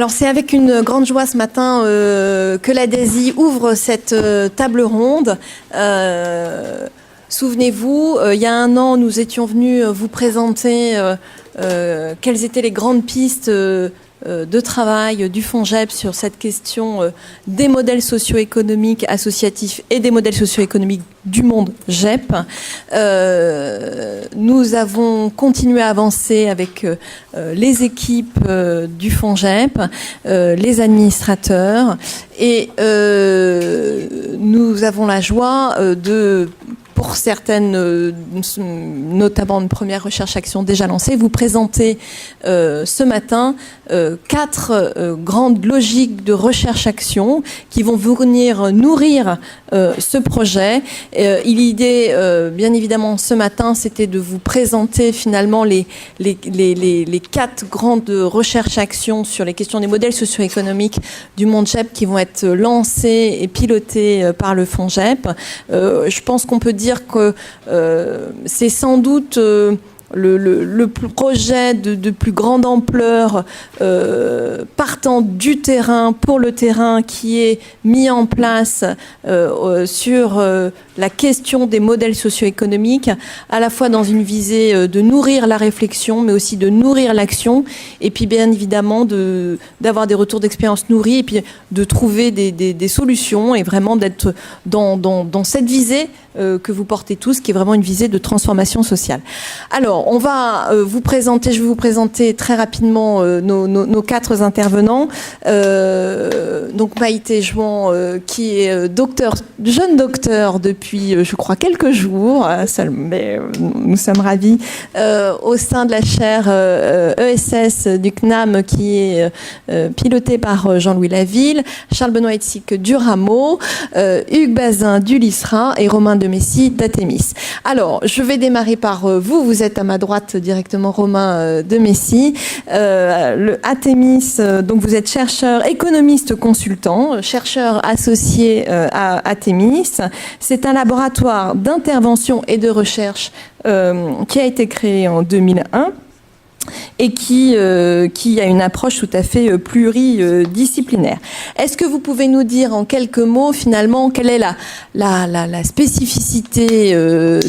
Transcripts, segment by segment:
Alors c'est avec une grande joie ce matin que la DESI ouvre cette table ronde. Souvenez-vous, il y a un an, nous étions venus vous présenter quelles étaient les grandes pistes de travail du FONJEP sur cette question des modèles socio-économiques associatifs et des modèles socio-économiques du monde GEP. Nous avons continué à avancer avec les équipes du FONJEP, les administrateurs, et nous avons la joie pour certaines, notamment une première recherche-action déjà lancée, vous présenter ce matin 4 grandes logiques de recherche-action qui vont venir nourrir ce projet. L'idée, bien évidemment, ce matin, c'était de vous présenter finalement les 4 grandes recherches-actions sur les questions des modèles socio-économiques du monde GEP qui vont être lancées et pilotées par le FONJEP. Je pense qu'on peut dire que c'est sans doute le projet de plus grande ampleur partant du terrain pour le terrain qui est mis en place sur la question des modèles socio-économiques, à la fois dans une visée de nourrir la réflexion, mais aussi de nourrir l'action, et puis bien évidemment d'avoir des retours d'expérience nourris, et puis de trouver des solutions, et vraiment d'être dans cette visée que vous portez tous, qui est vraiment une visée de transformation sociale. Alors, on va je vais vous présenter très rapidement nos 4 intervenants. Donc Maïté Jouan, qui est jeune docteur depuis, je crois, quelques jours, mais nous sommes ravis, au sein de la chaire ESS du CNAM, qui est pilotée par Jean-Louis Laville, Charles-Benoît Etsic du Rameau, Hugues Bazin du LISRA et Romain de Messy d'Atémis. Alors, je vais démarrer par vous êtes à ma droite directement, Romain de Messy. Le Atémis, donc vous êtes chercheur, économiste consultant, chercheur associé à Atémis. C'est un laboratoire d'intervention et de recherche qui a été créé en 2001. Et qui a une approche tout à fait pluridisciplinaire. Est-ce que vous pouvez nous dire en quelques mots, finalement, quelle est la spécificité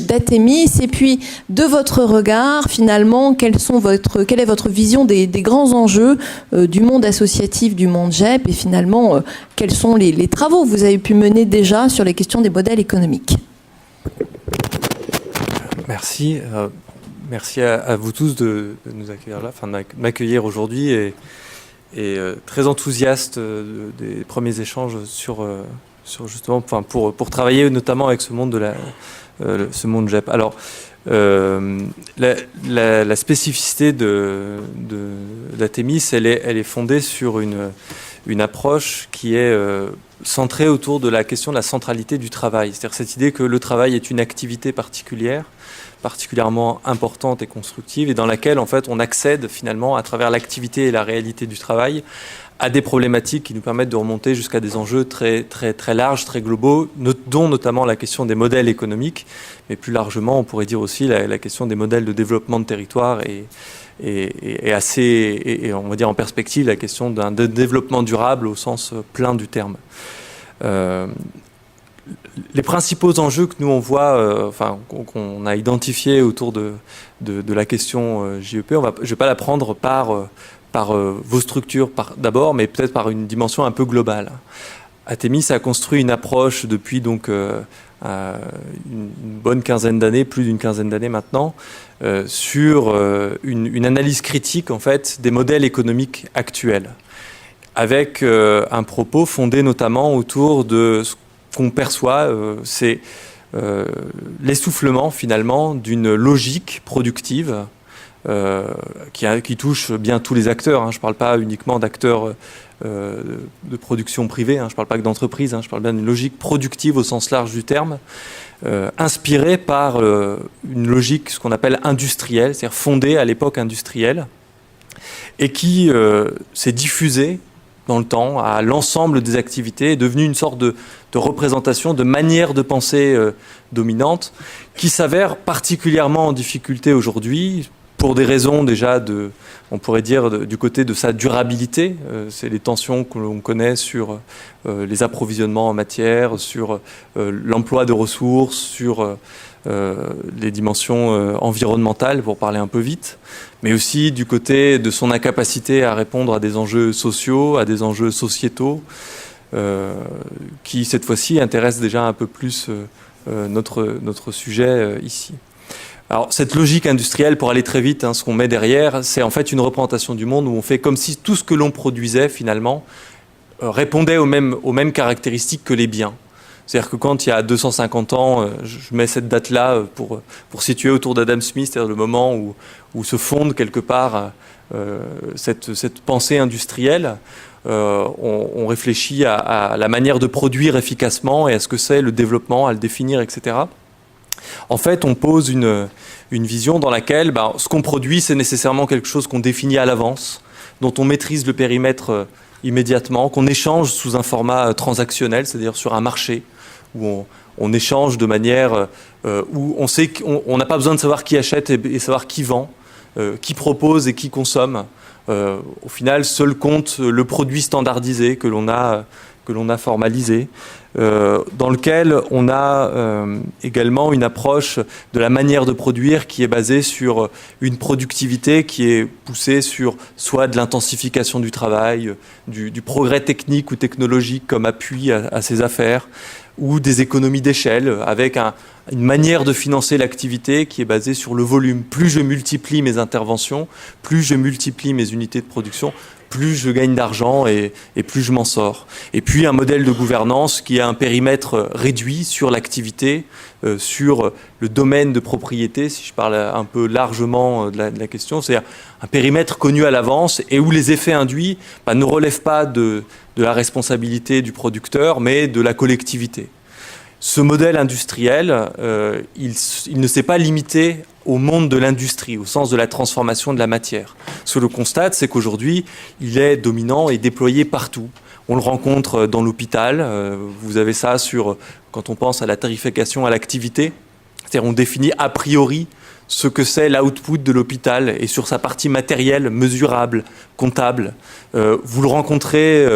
d'Atémis, et puis, de votre regard, finalement, quelle est votre vision des grands enjeux du monde associatif, du monde GEP, et finalement, quels sont les travaux que vous avez pu mener déjà sur les questions des modèles économiques? Merci. Merci à vous tous de nous accueillir là, de m'accueillir aujourd'hui, et très enthousiaste des premiers échanges sur justement, pour travailler notamment avec ce monde ce monde GEP. Alors, la spécificité d'Atémis, elle est fondée sur une approche qui est centrée autour de la question de la centralité du travail. C'est-à-dire cette idée que le travail est une activité particulièrement importante et constructive, et dans laquelle en fait on accède finalement à travers l'activité et la réalité du travail à des problématiques qui nous permettent de remonter jusqu'à des enjeux très, très, très larges, très globaux, dont notamment la question des modèles économiques, mais plus largement on pourrait dire aussi la question des modèles de développement de territoire, et on va dire en perspective la question d'un développement durable au sens plein du terme. Les principaux enjeux que nous on voit, qu'on a identifiés autour de la question JEP, je ne vais pas la prendre par vos structures d'abord, mais peut-être par une dimension un peu globale. Atémis a construit une approche depuis donc une bonne quinzaine d'années, plus d'une quinzaine d'années maintenant, sur une analyse critique en fait des modèles économiques actuels, avec un propos fondé notamment autour de ce qu'on perçoit, c'est l'essoufflement finalement d'une logique productive qui touche bien tous les acteurs. Je ne parle pas uniquement d'acteurs de production privée, je ne parle pas que d'entreprises, je parle bien d'une logique productive au sens large du terme, inspirée par une logique, ce qu'on appelle industrielle, c'est-à-dire fondée à l'époque industrielle, et qui s'est diffusée dans le temps à l'ensemble des activités, est devenue une sorte de représentation, de manière de penser dominante, qui s'avère particulièrement en difficulté aujourd'hui pour des raisons déjà on pourrait dire du côté de sa durabilité. C'est les tensions que l'on connaît sur les approvisionnements en matière, sur l'emploi de ressources, sur les dimensions environnementales, pour parler un peu vite, mais aussi du côté de son incapacité à répondre à des enjeux sociaux, à des enjeux sociétaux, qui cette fois-ci intéressent déjà un peu plus notre sujet ici. Alors, cette logique industrielle, pour aller très vite, ce qu'on met derrière, c'est en fait une représentation du monde où on fait comme si tout ce que l'on produisait, finalement, répondait aux mêmes caractéristiques que les biens. C'est-à-dire que quand il y a 250 ans, je mets cette date-là pour situer autour d'Adam Smith, c'est-à-dire le moment où se fonde quelque part cette pensée industrielle, on réfléchit à la manière de produire efficacement et à ce que c'est le développement, à le définir, etc. En fait, on pose une vision dans laquelle ce qu'on produit, c'est nécessairement quelque chose qu'on définit à l'avance, dont on maîtrise le périmètre immédiatement, qu'on échange sous un format transactionnel, c'est-à-dire sur un marché, où on échange de manière où on sait qu'on n'a pas besoin de savoir qui achète et savoir qui vend, qui propose et qui consomme. Au final, seul compte le produit standardisé que l'on a formalisé, dans lequel on a également une approche de la manière de produire qui est basée sur une productivité qui est poussée sur soit de l'intensification du travail, du progrès technique ou technologique comme appui à ces affaires, ou des économies d'échelle avec une manière de financer l'activité qui est basée sur le volume. Plus je multiplie mes interventions, plus je multiplie mes unités de production, plus je gagne d'argent et plus je m'en sors. Et puis un modèle de gouvernance qui a un périmètre réduit sur l'activité, sur le domaine de propriété, si je parle un peu largement de la question, c'est un périmètre connu à l'avance et où les effets induits ne relèvent pas de la responsabilité du producteur, mais de la collectivité. Ce modèle industriel, il ne s'est pas limité au monde de l'industrie, au sens de la transformation de la matière. Ce que l'on constate, c'est qu'aujourd'hui, il est dominant et déployé partout. On le rencontre dans l'hôpital, vous avez ça quand on pense à la tarification à l'activité, c'est-à-dire on définit a priori ce que c'est l'output de l'hôpital et sur sa partie matérielle, mesurable, comptable. Vous le rencontrez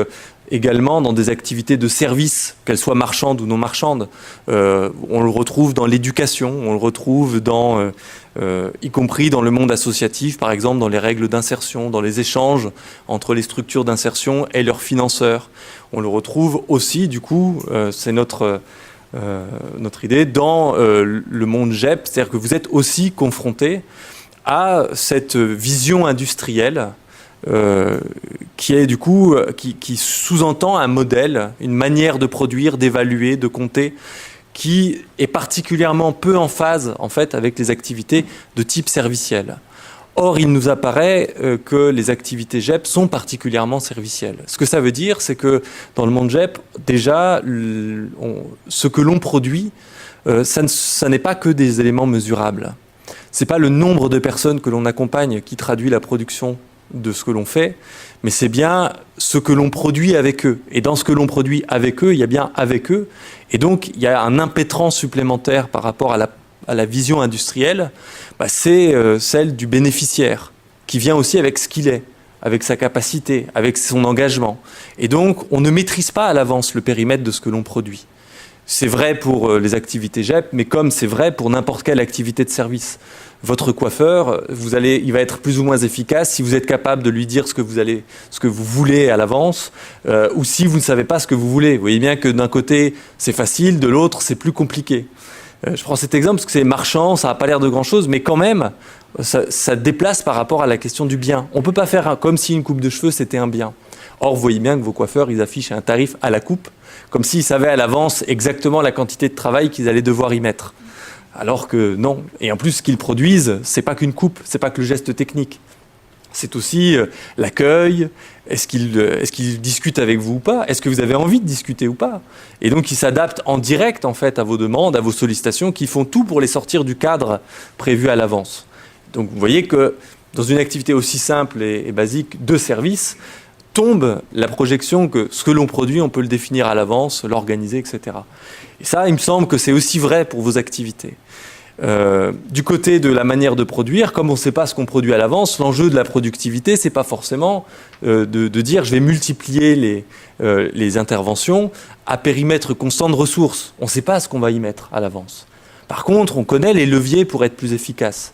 également dans des activités de service, qu'elles soient marchandes ou non marchandes. On le retrouve dans l'éducation, on le retrouve y compris dans le monde associatif, par exemple dans les règles d'insertion, dans les échanges entre les structures d'insertion et leurs financeurs. On le retrouve aussi, du coup, c'est notre idée, dans le monde GEP, c'est-à-dire que vous êtes aussi confronté à cette vision industrielle qui est du coup qui sous-entend un modèle, une manière de produire, d'évaluer, de compter, qui est particulièrement peu en phase en fait avec les activités de type serviciel. Or, il nous apparaît que les activités GEP sont particulièrement servicielles. Ce que ça veut dire, c'est que dans le monde GEP, déjà, ce que l'on produit, ça n'est pas que des éléments mesurables. C'est pas le nombre de personnes que l'on accompagne qui traduit la production de ce que l'on fait, mais c'est bien ce que l'on produit avec eux. Et dans ce que l'on produit avec eux, il y a bien avec eux. Et donc, il y a un impétrant supplémentaire par rapport à la vision industrielle, c'est celle du bénéficiaire, qui vient aussi avec ce qu'il est, avec sa capacité, avec son engagement. Et donc, on ne maîtrise pas à l'avance le périmètre de ce que l'on produit. C'est vrai pour les activités GEP, mais comme c'est vrai pour n'importe quelle activité de service. Votre coiffeur, il va être plus ou moins efficace si vous êtes capable de lui dire ce que vous voulez à l'avance, ou si vous ne savez pas ce que vous voulez. Vous voyez bien que d'un côté, c'est facile, de l'autre, c'est plus compliqué. Je prends cet exemple parce que c'est marchand, ça n'a pas l'air de grand-chose, mais quand même, ça déplace par rapport à la question du bien. On ne peut pas faire comme si une coupe de cheveux, c'était un bien. Or, vous voyez bien que vos coiffeurs, ils affichent un tarif à la coupe, comme s'ils savaient à l'avance exactement la quantité de travail qu'ils allaient devoir y mettre. Alors que non. Et en plus, ce qu'ils produisent, c'est pas qu'une coupe, c'est pas que le geste technique. C'est aussi l'accueil. Est-ce qu'ils discutent avec vous ou pas? Est-ce que vous avez envie de discuter ou pas? Et donc, ils s'adaptent en direct, en fait, à vos demandes, à vos sollicitations, qui font tout pour les sortir du cadre prévu à l'avance. Donc, vous voyez que dans une activité aussi simple et basique de service, tombe la projection que ce que l'on produit, on peut le définir à l'avance, l'organiser, etc. Et ça, il me semble que c'est aussi vrai pour vos activités. Du côté de la manière de produire, comme on ne sait pas ce qu'on produit à l'avance, l'enjeu de la productivité, c'est pas forcément de dire je vais multiplier les interventions à périmètre constant de ressources. On ne sait pas ce qu'on va y mettre à l'avance. Par contre, on connaît les leviers pour être plus efficace.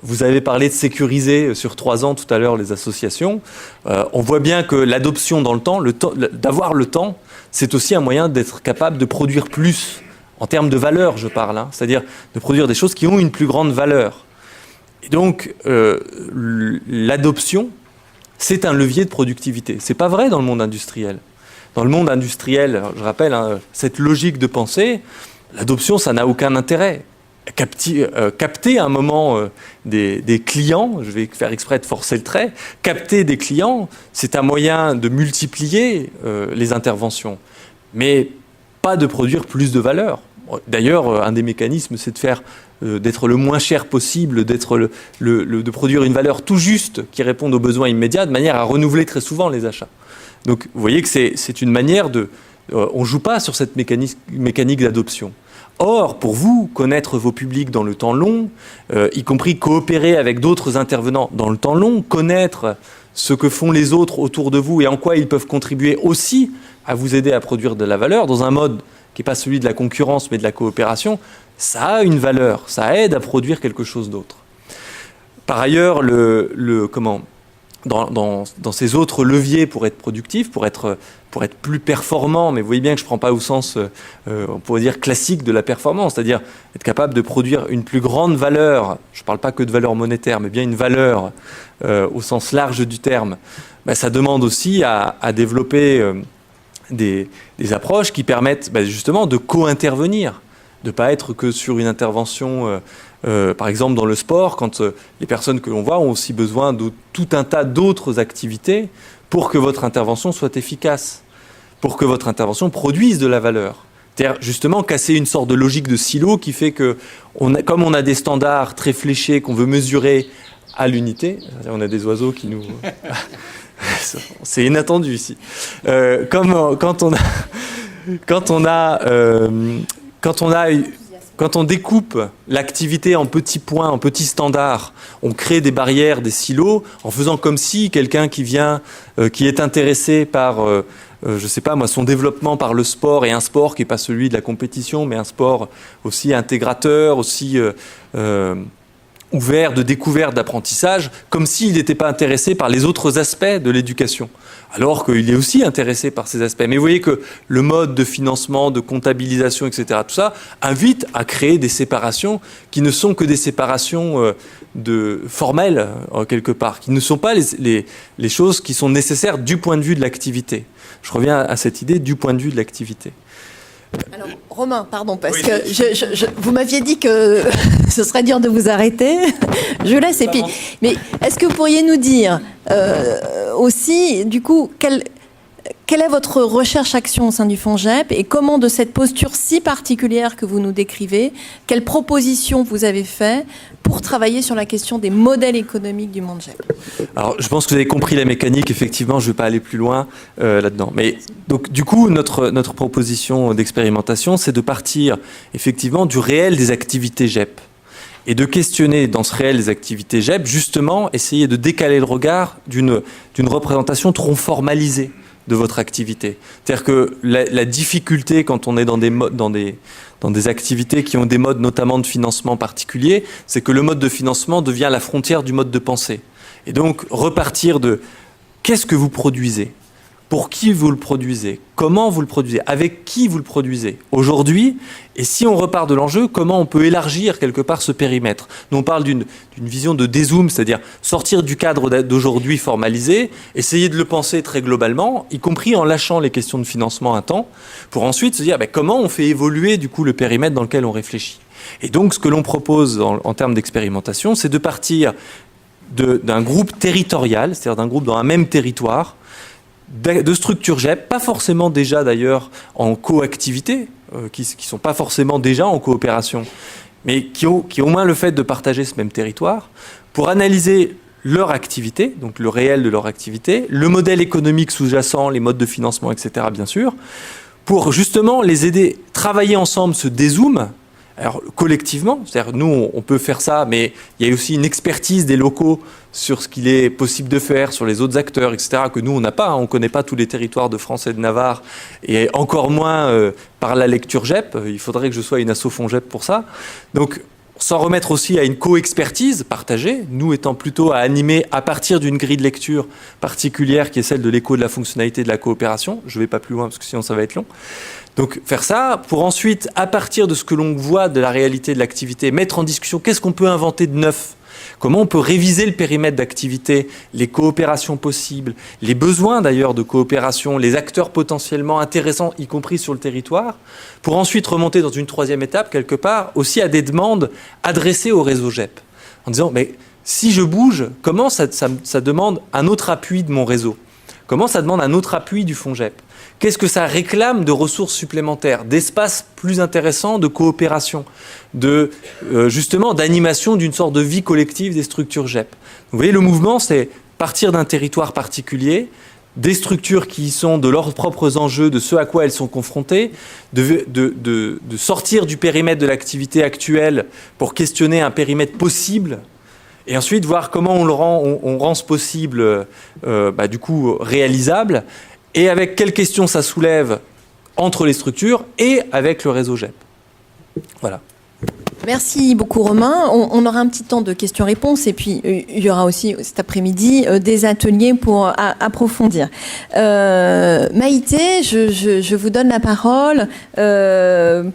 Vous avez parlé de sécuriser sur 3 ans tout à l'heure les associations. On voit bien que l'adoption dans le temps, d'avoir le temps, c'est aussi un moyen d'être capable de produire plus. En termes de valeur, je parle, c'est-à-dire de produire des choses qui ont une plus grande valeur. Et donc, l'adoption, c'est un levier de productivité. Ce n'est pas vrai dans le monde industriel. Dans le monde industriel, je rappelle, cette logique de pensée, l'adoption, ça n'a aucun intérêt. Capter à un moment des clients, je vais faire exprès de forcer le trait, capter des clients, c'est un moyen de multiplier les interventions, mais pas de produire plus de valeur. D'ailleurs, un des mécanismes, c'est de faire d'être le moins cher possible, de produire une valeur tout juste qui réponde aux besoins immédiats, de manière à renouveler très souvent les achats. Donc, vous voyez que c'est une manière de... on ne joue pas sur cette mécanique d'adoption. Or, pour vous, connaître vos publics dans le temps long, y compris coopérer avec d'autres intervenants dans le temps long, connaître ce que font les autres autour de vous et en quoi ils peuvent contribuer aussi à vous aider à produire de la valeur dans un mode qui n'est pas celui de la concurrence mais de la coopération, ça a une valeur, ça aide à produire quelque chose d'autre. Par ailleurs, dans ces autres leviers pour être productif, pour être plus performant, mais vous voyez bien que je ne prends pas au sens, on pourrait dire, classique de la performance, c'est-à-dire être capable de produire une plus grande valeur, je ne parle pas que de valeur monétaire, mais bien une valeur au sens large du terme, ça demande aussi à développer des approches qui permettent justement de co-intervenir, de ne pas être que sur une intervention, par exemple dans le sport, quand les personnes que l'on voit ont aussi besoin de tout un tas d'autres activités pour que votre intervention soit efficace, pour que votre intervention produise de la valeur. C'est-à-dire justement casser une sorte de logique de silo qui fait que, comme on a des standards très fléchés qu'on veut mesurer à l'unité, on a des oiseaux qui nous... C'est inattendu ici. Quand on découpe l'activité en petits points, en petits standards, on crée des barrières, des silos, en faisant comme si quelqu'un qui vient, qui est intéressé par, je sais pas moi, son développement par le sport, et un sport qui n'est pas celui de la compétition, mais un sport aussi intégrateur, aussi ouvert de découverte, d'apprentissage, comme s'il n'était pas intéressé par les autres aspects de l'éducation, alors qu'il est aussi intéressé par ces aspects. Mais vous voyez que le mode de financement, de comptabilisation, etc., tout ça, invite à créer des séparations qui ne sont que des séparations formelles, quelque part, qui ne sont pas les choses qui sont nécessaires du point de vue de l'activité. Je reviens à cette idée du point de vue de l'activité. Alors, Romain, pardon, parce que vous m'aviez dit que ce serait dur de vous arrêter. Je laisse. Et puis, mais est-ce que vous pourriez nous dire aussi, du coup, quelle est votre recherche-action au sein du FONJEP et comment, de cette posture si particulière que vous nous décrivez, quelles propositions vous avez faites pour travailler sur la question des modèles économiques du monde GEP? Alors, je pense que vous avez compris la mécanique. Effectivement, je ne vais pas aller plus loin là-dedans. Mais donc, du coup, notre proposition d'expérimentation, c'est de partir effectivement du réel des activités GEP et de questionner dans ce réel des activités GEP, justement, essayer de décaler le regard d'une représentation trop formalisée de votre activité. C'est-à-dire que la difficulté quand on est dans des activités qui ont des modes notamment de financement particuliers, c'est que le mode de financement devient la frontière du mode de pensée. Et donc repartir de qu'est-ce que vous produisez ? Pour qui vous le produisez? Comment vous le produisez? Avec qui vous le produisez aujourd'hui? Et si on repart de l'enjeu, comment on peut élargir quelque part ce périmètre? Nous, on parle d'une vision de dézoom, c'est-à-dire sortir du cadre d'aujourd'hui formalisé, essayer de le penser très globalement, y compris en lâchant les questions de financement un temps, pour ensuite se dire comment on fait évoluer du coup le périmètre dans lequel on réfléchit. Et donc, ce que l'on propose en termes d'expérimentation, c'est de partir d'un groupe territorial, c'est-à-dire d'un groupe dans un même territoire, de structures GEP, pas forcément déjà d'ailleurs en coactivité, qui ne sont pas forcément déjà en coopération, mais qui ont au moins le fait de partager ce même territoire, pour analyser leur activité, donc le réel de leur activité, le modèle économique sous-jacent, les modes de financement, etc. bien sûr, pour justement les aider, travailler ensemble ce dézoom, Alors collectivement, c'est-à-dire nous on peut faire ça, mais il y a aussi une expertise des locaux sur ce qu'il est possible de faire, sur les autres acteurs, etc., que nous on n'a pas, on ne connaît pas tous les territoires de France et de Navarre, et encore moins par la lecture GEP, il faudrait que je sois une asso FONGEP pour ça. Donc s'en remettre aussi à une co-expertise partagée, nous étant plutôt à animer à partir d'une grille de lecture particulière qui est celle de l'écho de la fonctionnalité de la coopération. Je ne vais pas plus loin parce que sinon ça va être long. Donc faire ça pour ensuite, à partir de ce que l'on voit de la réalité de l'activité, mettre en discussion qu'est-ce qu'on peut inventer de neuf, comment on peut réviser le périmètre d'activité, les coopérations possibles, les besoins d'ailleurs de coopération, les acteurs potentiellement intéressants, y compris sur le territoire, pour ensuite remonter dans une troisième étape, quelque part, aussi à des demandes adressées au réseau GEP. En disant, mais si je bouge, comment ça demande un autre appui de mon réseau ? Comment ça demande un autre appui du fonds GEP ? Qu'est-ce que ça réclame de ressources supplémentaires, d'espaces plus intéressants, de coopération, justement d'animation d'une sorte de vie collective des structures GEP. Vous voyez, le mouvement, c'est partir d'un territoire particulier, des structures qui sont de leurs propres enjeux, de ce à quoi elles sont confrontées, de sortir du périmètre de l'activité actuelle pour questionner un périmètre possible. Et ensuite, voir comment on rend ce possible, du coup, réalisable. Et avec quelles questions ça soulève entre les structures et avec le réseau GEP. Voilà. Merci beaucoup Romain. On aura un petit temps de questions-réponses et puis il y aura aussi cet après-midi des ateliers pour approfondir. Maïté, je vous donne la parole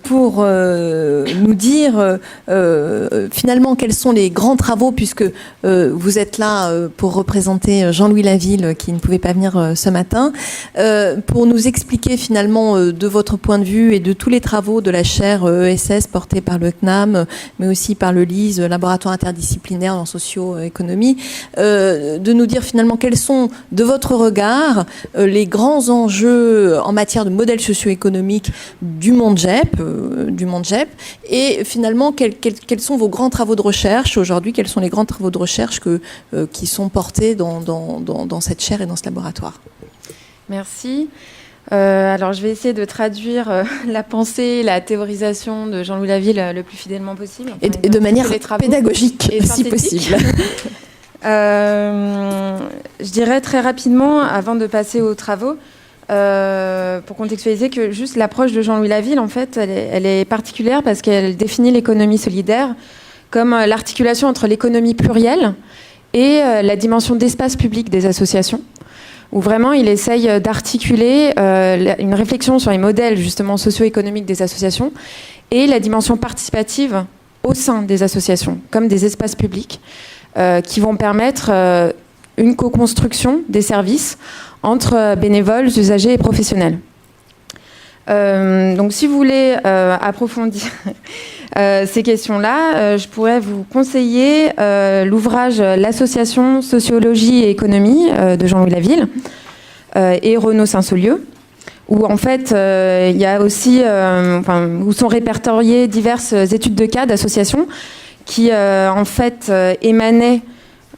pour nous dire finalement quels sont les grands travaux, puisque vous êtes là pour représenter Jean-Louis Laville qui ne pouvait pas venir ce matin, pour nous expliquer finalement de votre point de vue et de tous les travaux de la chaire ESS portée par le CNAM, mais aussi par le LISE, Laboratoire interdisciplinaire en socio-économie, de nous dire finalement quels sont, de votre regard, les grands enjeux en matière de modèle socio-économique du monde GEP, et finalement quels sont vos grands travaux de recherche aujourd'hui, quels sont les grands travaux de recherche qui sont portés dans cette chaire et dans ce laboratoire. Merci. Alors, je vais essayer de traduire la pensée, la théorisation de Jean-Louis Laville le plus fidèlement possible. Et de manière pédagogique, si possible. Je dirais très rapidement, avant de passer aux travaux, pour contextualiser, que juste l'approche de Jean-Louis Laville, en fait, elle est particulière parce qu'elle définit l'économie solidaire comme l'articulation entre l'économie plurielle et la dimension d'espace public des associations, où vraiment il essaye d'articuler une réflexion sur les modèles justement socio-économiques des associations et la dimension participative au sein des associations, comme des espaces publics qui vont permettre une co-construction des services entre bénévoles, usagers et professionnels. Donc si vous voulez approfondir ces questions-là, je pourrais vous conseiller l'ouvrage L'association Sociologie et Économie de Jean-Louis Laville et Renaud Saint-Saulieu, où en fait il y a aussi, où sont répertoriées diverses études de cas d'associations qui en fait émanaient,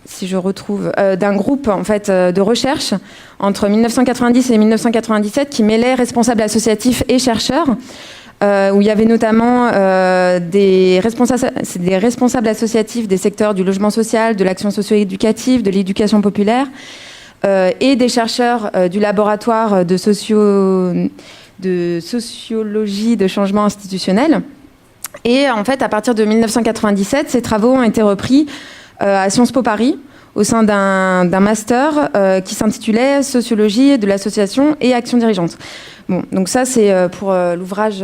si je retrouve, d'un groupe en fait de recherche entre 1990 et 1997 qui mêlait responsables associatifs et chercheurs, où il y avait notamment des responsables associatifs des secteurs du logement social, de l'action socio-éducative, de l'éducation populaire, et des chercheurs du laboratoire de sociologie de changement institutionnel. Et en fait, à partir de 1997, ces travaux ont été repris à Sciences Po Paris, au sein d'un master qui s'intitulait Sociologie de l'association et action dirigeante. Bon, donc ça c'est pour l'ouvrage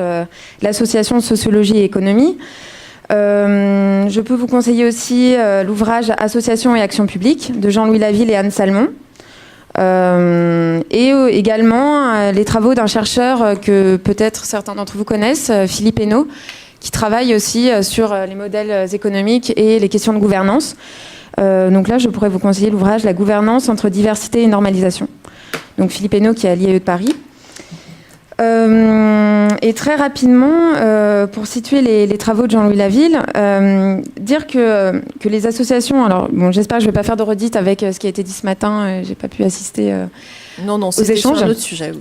L'association Sociologie et Économie. Je peux vous conseiller aussi l'ouvrage Association et action publique de Jean-Louis Laville et Anne Salmon. Et également les travaux d'un chercheur que peut-être certains d'entre vous connaissent, Philippe Hainaut, qui travaille aussi sur les modèles économiques et les questions de gouvernance. Donc là, je pourrais vous conseiller l'ouvrage La gouvernance entre diversité et normalisation. Donc Philippe Hainaut qui est à l'IAE de Paris. Et très rapidement, pour situer les travaux de Jean-Louis Laville, dire que les associations... Alors, bon, j'espère que je ne vais pas faire de redite avec ce qui a été dit ce matin. J'ai pas pu assister aux échanges. Sur un autre sujet.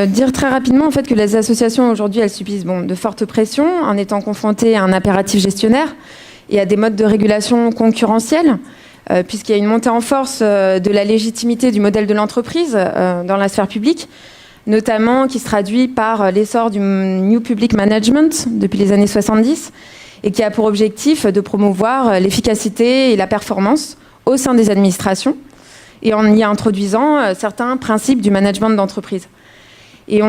Dire très rapidement en fait que les associations aujourd'hui elles subissent de fortes pressions en étant confrontées à un impératif gestionnaire et à des modes de régulation concurrentiels, puisqu'il y a une montée en force de la légitimité du modèle de l'entreprise dans la sphère publique, notamment qui se traduit par l'essor du New Public Management depuis les années 70 et qui a pour objectif de promouvoir l'efficacité et la performance au sein des administrations et en y introduisant certains principes du management d'entreprise. Et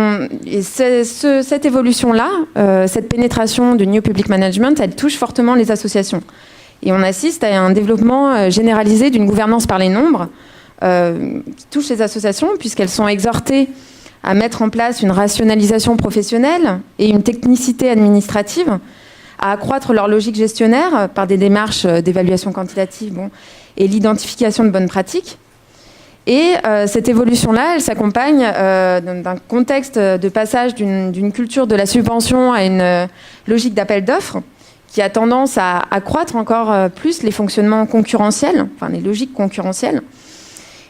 cette évolution-là, cette pénétration du New Public Management, elle touche fortement les associations. Et on assiste à un développement généralisé d'une gouvernance par les nombres qui touche les associations puisqu'elles sont exhortées à mettre en place une rationalisation professionnelle et une technicité administrative, à accroître leur logique gestionnaire par des démarches d'évaluation quantitative et l'identification de bonnes pratiques. Et cette évolution-là, elle s'accompagne d'un contexte de passage d'une culture de la subvention à une logique d'appel d'offres qui a tendance à accroître encore plus les fonctionnements concurrentiels, enfin les logiques concurrentielles,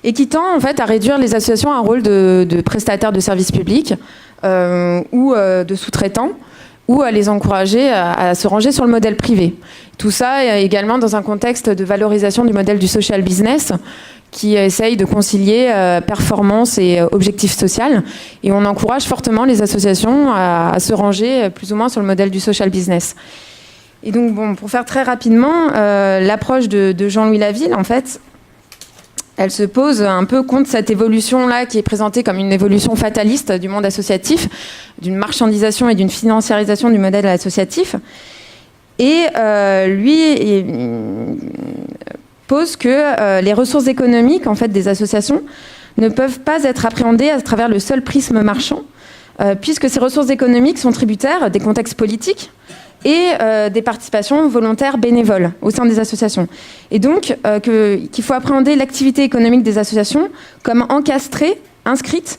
et qui tend en fait à réduire les associations à un rôle de prestataires de services publics ou de sous-traitants, ou à les encourager à se ranger sur le modèle privé. Tout ça également dans un contexte de valorisation du modèle du social business qui essaye de concilier performance et objectif social. Et on encourage fortement les associations à se ranger plus ou moins sur le modèle du social business. Et donc, pour faire très rapidement, l'approche de Jean-Louis Laville, en fait, elle se pose un peu contre cette évolution-là qui est présentée comme une évolution fataliste du monde associatif, d'une marchandisation et d'une financiarisation du modèle associatif. Et lui pose que les ressources économiques en fait, des associations ne peuvent pas être appréhendées à travers le seul prisme marchand, puisque ces ressources économiques sont tributaires des contextes politiques et des participations volontaires bénévoles au sein des associations. Et donc, qu'il faut appréhender l'activité économique des associations comme encastrée, inscrite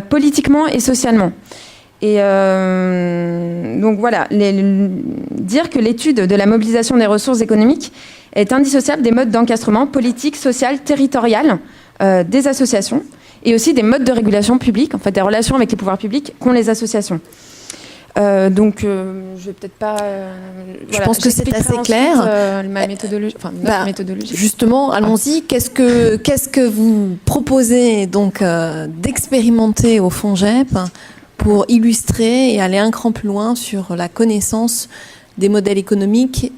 politiquement et socialement. Et donc voilà, dire que l'étude de la mobilisation des ressources économiques est indissociable des modes d'encastrement politique, social, territorial des associations et aussi des modes de régulation publique, en fait des relations avec les pouvoirs publics qu'ont les associations. Donc, je vais peut-être pas. Je pense que c'est assez clair. Ma méthodologie, notre méthodologie. Justement, allons-y. Qu'est-ce que vous proposez donc d'expérimenter au FONGEP pour illustrer et aller un cran plus loin sur la connaissance des modèles économiques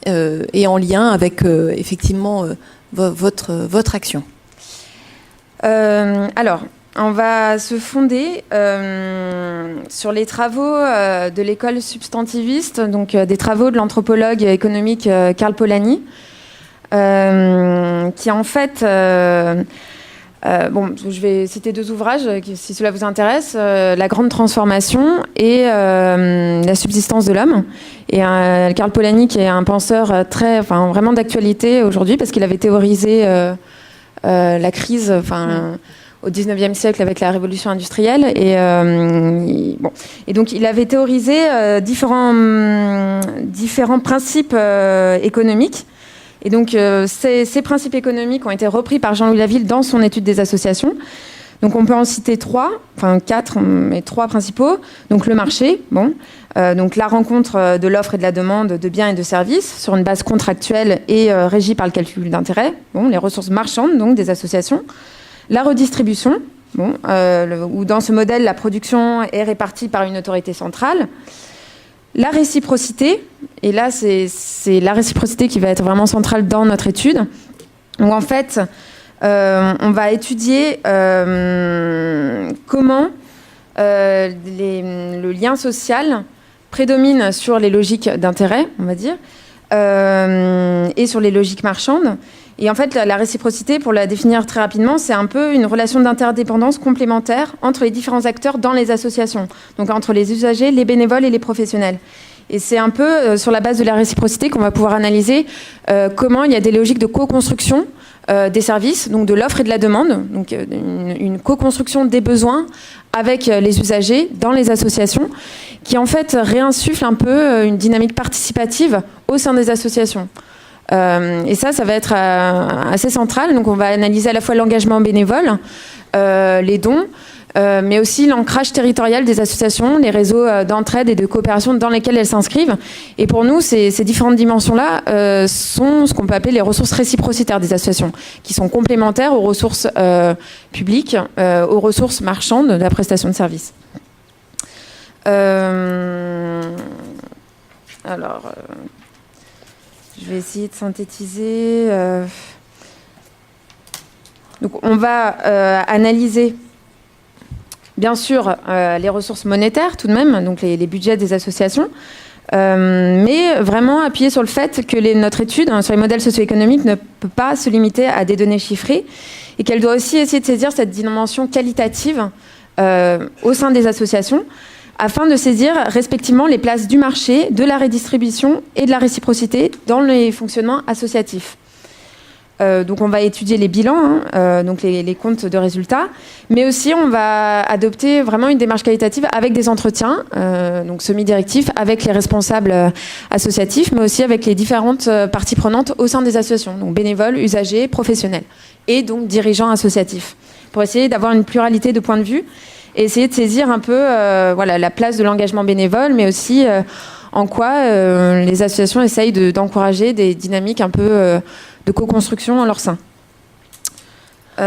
et en lien avec effectivement votre action? Alors. On va se fonder sur les travaux de l'école substantiviste, donc des travaux de l'anthropologue économique Karl Polanyi, qui en fait, je vais citer deux ouvrages si cela vous intéresse, La Grande Transformation et La Subsistance de l'homme. Et Karl Polanyi qui est un penseur vraiment d'actualité aujourd'hui parce qu'il avait théorisé la crise, au XIXe siècle avec la révolution industrielle et donc il avait théorisé différents principes économiques et donc ces principes économiques ont été repris par Jean-Louis Laville dans son étude des associations. Donc on peut en citer quatre, mais trois principaux. Donc le marché, donc la rencontre de l'offre et de la demande de biens et de services sur une base contractuelle et régie par le calcul d'intérêt. Les ressources marchandes donc des associations. La redistribution, où dans ce modèle, la production est répartie par une autorité centrale. La réciprocité, et là, c'est la réciprocité qui va être vraiment centrale dans notre étude, où en fait, on va étudier comment le lien social prédomine sur les logiques d'intérêt, on va dire, et sur les logiques marchandes. Et en fait, la réciprocité, pour la définir très rapidement, c'est un peu une relation d'interdépendance complémentaire entre les différents acteurs dans les associations, donc entre les usagers, les bénévoles et les professionnels. Et c'est un peu sur la base de la réciprocité qu'on va pouvoir analyser comment il y a des logiques de co-construction des services, donc de l'offre et de la demande, donc une co-construction des besoins avec les usagers dans les associations, qui en fait réinsuffle un peu une dynamique participative au sein des associations. Et ça va être assez central. Donc on va analyser à la fois l'engagement bénévole, les dons, mais aussi l'ancrage territorial des associations, les réseaux d'entraide et de coopération dans lesquels elles s'inscrivent. Et pour nous, ces différentes dimensions-là sont ce qu'on peut appeler les ressources réciprocitaires des associations, qui sont complémentaires aux ressources publiques, aux ressources marchandes de la prestation de services. Je vais essayer de synthétiser. Donc, on va analyser, bien sûr, les ressources monétaires, tout de même, donc les budgets des associations, mais vraiment appuyer sur le fait que notre étude sur les modèles socio-économiques ne peut pas se limiter à des données chiffrées et qu'elle doit aussi essayer de saisir cette dimension qualitative au sein des associations, afin de saisir respectivement les places du marché, de la redistribution et de la réciprocité dans les fonctionnements associatifs. Donc on va étudier les bilans, donc les comptes de résultats, mais aussi on va adopter vraiment une démarche qualitative avec des entretiens, donc semi-directifs, avec les responsables associatifs, mais aussi avec les différentes parties prenantes au sein des associations, donc bénévoles, usagers, professionnels, et donc dirigeants associatifs, pour essayer d'avoir une pluralité de points de vue et essayer de saisir un peu la place de l'engagement bénévole, mais aussi en quoi les associations essayent d'encourager des dynamiques un peu de co-construction en leur sein. Bon,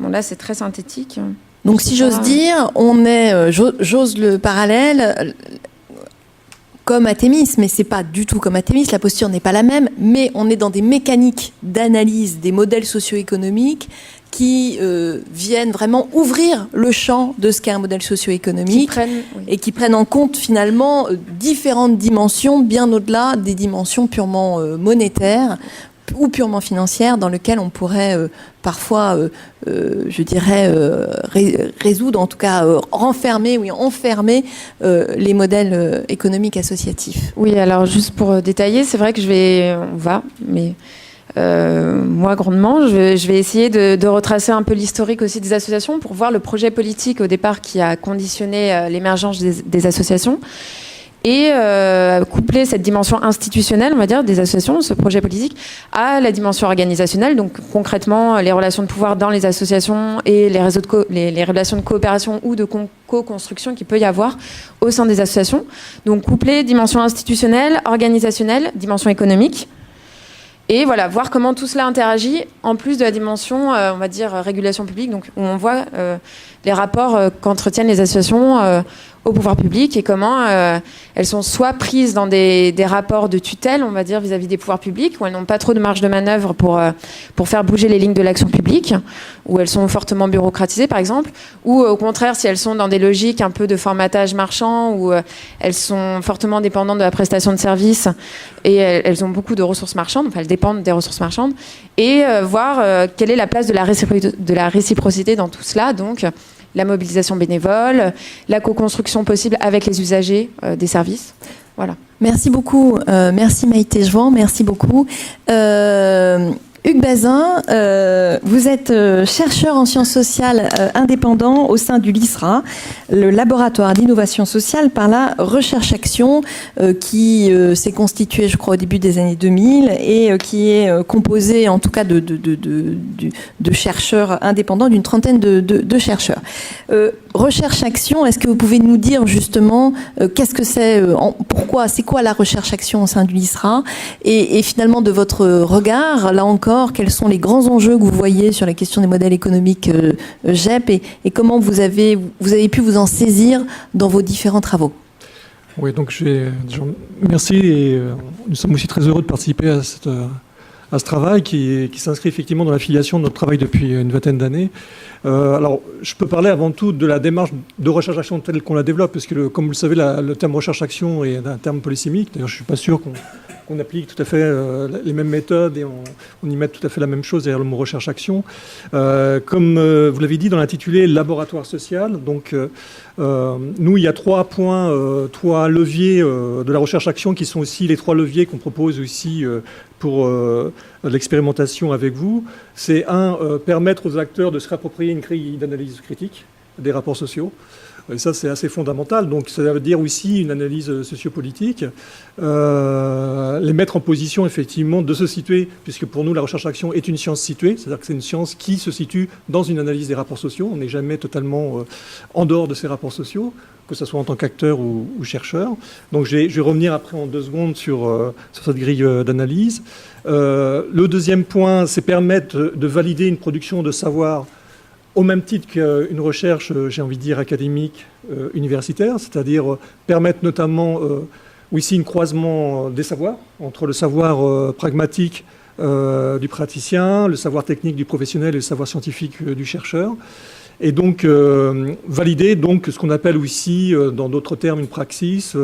là, c'est très synthétique. Donc, si j'ose dire, on est, j'ose le parallèle, comme à Thémis, mais c'est pas du tout comme à Thémis, la posture n'est pas la même, mais on est dans des mécaniques d'analyse des modèles socio-économiques qui viennent vraiment ouvrir le champ de ce qu'est un modèle socio-économique et qui prennent en compte finalement différentes dimensions, bien au-delà des dimensions purement monétaires ou purement financières, dans lesquelles on pourrait parfois, je dirais, résoudre, en tout cas enfermer les modèles économiques associatifs. Oui, alors juste pour détailler, c'est vrai que moi, grandement, je vais essayer de retracer un peu l'historique aussi des associations pour voir le projet politique au départ qui a conditionné l'émergence des associations et coupler cette dimension institutionnelle, on va dire, des associations, ce projet politique, à la dimension organisationnelle, donc concrètement les relations de pouvoir dans les associations et les réseaux les relations de coopération ou de co-construction qu'il peut y avoir au sein des associations. Donc coupler dimension institutionnelle, organisationnelle, dimension économique. Et voilà, voir comment tout cela interagit, en plus de la dimension, on va dire, régulation publique, donc où on voit les rapports qu'entretiennent les associations au pouvoir public et comment elles sont soit prises dans des rapports de tutelle, on va dire, vis-à-vis des pouvoirs publics, où elles n'ont pas trop de marge de manœuvre pour faire bouger les lignes de l'action publique, où elles sont fortement bureaucratisées, par exemple, ou au contraire, si elles sont dans des logiques un peu de formatage marchand, où elles sont fortement dépendantes de la prestation de services et elles ont beaucoup de ressources marchandes, enfin elles dépendent des ressources marchandes, et voir quelle est la place de la réciprocité dans tout cela, donc la mobilisation bénévole, la co-construction possible avec les usagers des services. Voilà. Merci beaucoup. Merci Maïté Jouan, merci beaucoup. Hugues Bazin, vous êtes chercheur en sciences sociales indépendant au sein du LISRA, le laboratoire d'innovation sociale par la recherche-action qui s'est constitué, je crois, au début des années 2000 et qui est composé, en tout cas, de chercheurs indépendants, d'une trentaine de chercheurs. Recherche-action, est-ce que vous pouvez nous dire justement qu'est-ce que c'est, pourquoi, c'est quoi la recherche-action au sein du LISRA et finalement de votre regard, là encore, quels sont les grands enjeux que vous voyez sur la question des modèles économiques GEP et comment vous avez pu vous en saisir dans vos différents travaux? Oui, donc merci et nous sommes aussi très heureux de participer à ce travail qui s'inscrit effectivement dans la filiation de notre travail depuis une vingtaine d'années. Alors, je peux parler avant tout de la démarche de recherche-action telle qu'on la développe, parce que, comme vous le savez, le terme recherche-action est un terme polysémique. D'ailleurs, je ne suis pas sûr qu'on applique tout à fait les mêmes méthodes et on y met tout à fait la même chose derrière le mot recherche-action. Comme vous l'avez dit dans l'intitulé laboratoire social, donc nous, il y a trois leviers de la recherche-action qui sont aussi les trois leviers qu'on propose aussi pour l'expérimentation avec vous. C'est permettre aux acteurs de se réapproprier une grille d'analyse critique. des rapports sociaux. Et ça, c'est assez fondamental. Donc, ça veut dire aussi une analyse sociopolitique, les mettre en position, effectivement, de se situer, puisque pour nous, la recherche-action est une science située, c'est-à-dire que c'est une science qui se situe dans une analyse des rapports sociaux. On n'est jamais totalement en dehors de ces rapports sociaux, que ce soit en tant qu'acteur ou chercheur. Donc, je vais revenir après en 2 secondes sur cette grille d'analyse. Le deuxième point, c'est permettre de valider une production de savoir au même titre qu'une recherche, j'ai envie de dire, académique, universitaire, c'est-à-dire permettre notamment aussi un croisement des savoirs, entre le savoir pragmatique du praticien, le savoir technique du professionnel et le savoir scientifique du chercheur. Et donc, valider donc, ce qu'on appelle aussi, dans d'autres termes, une praxis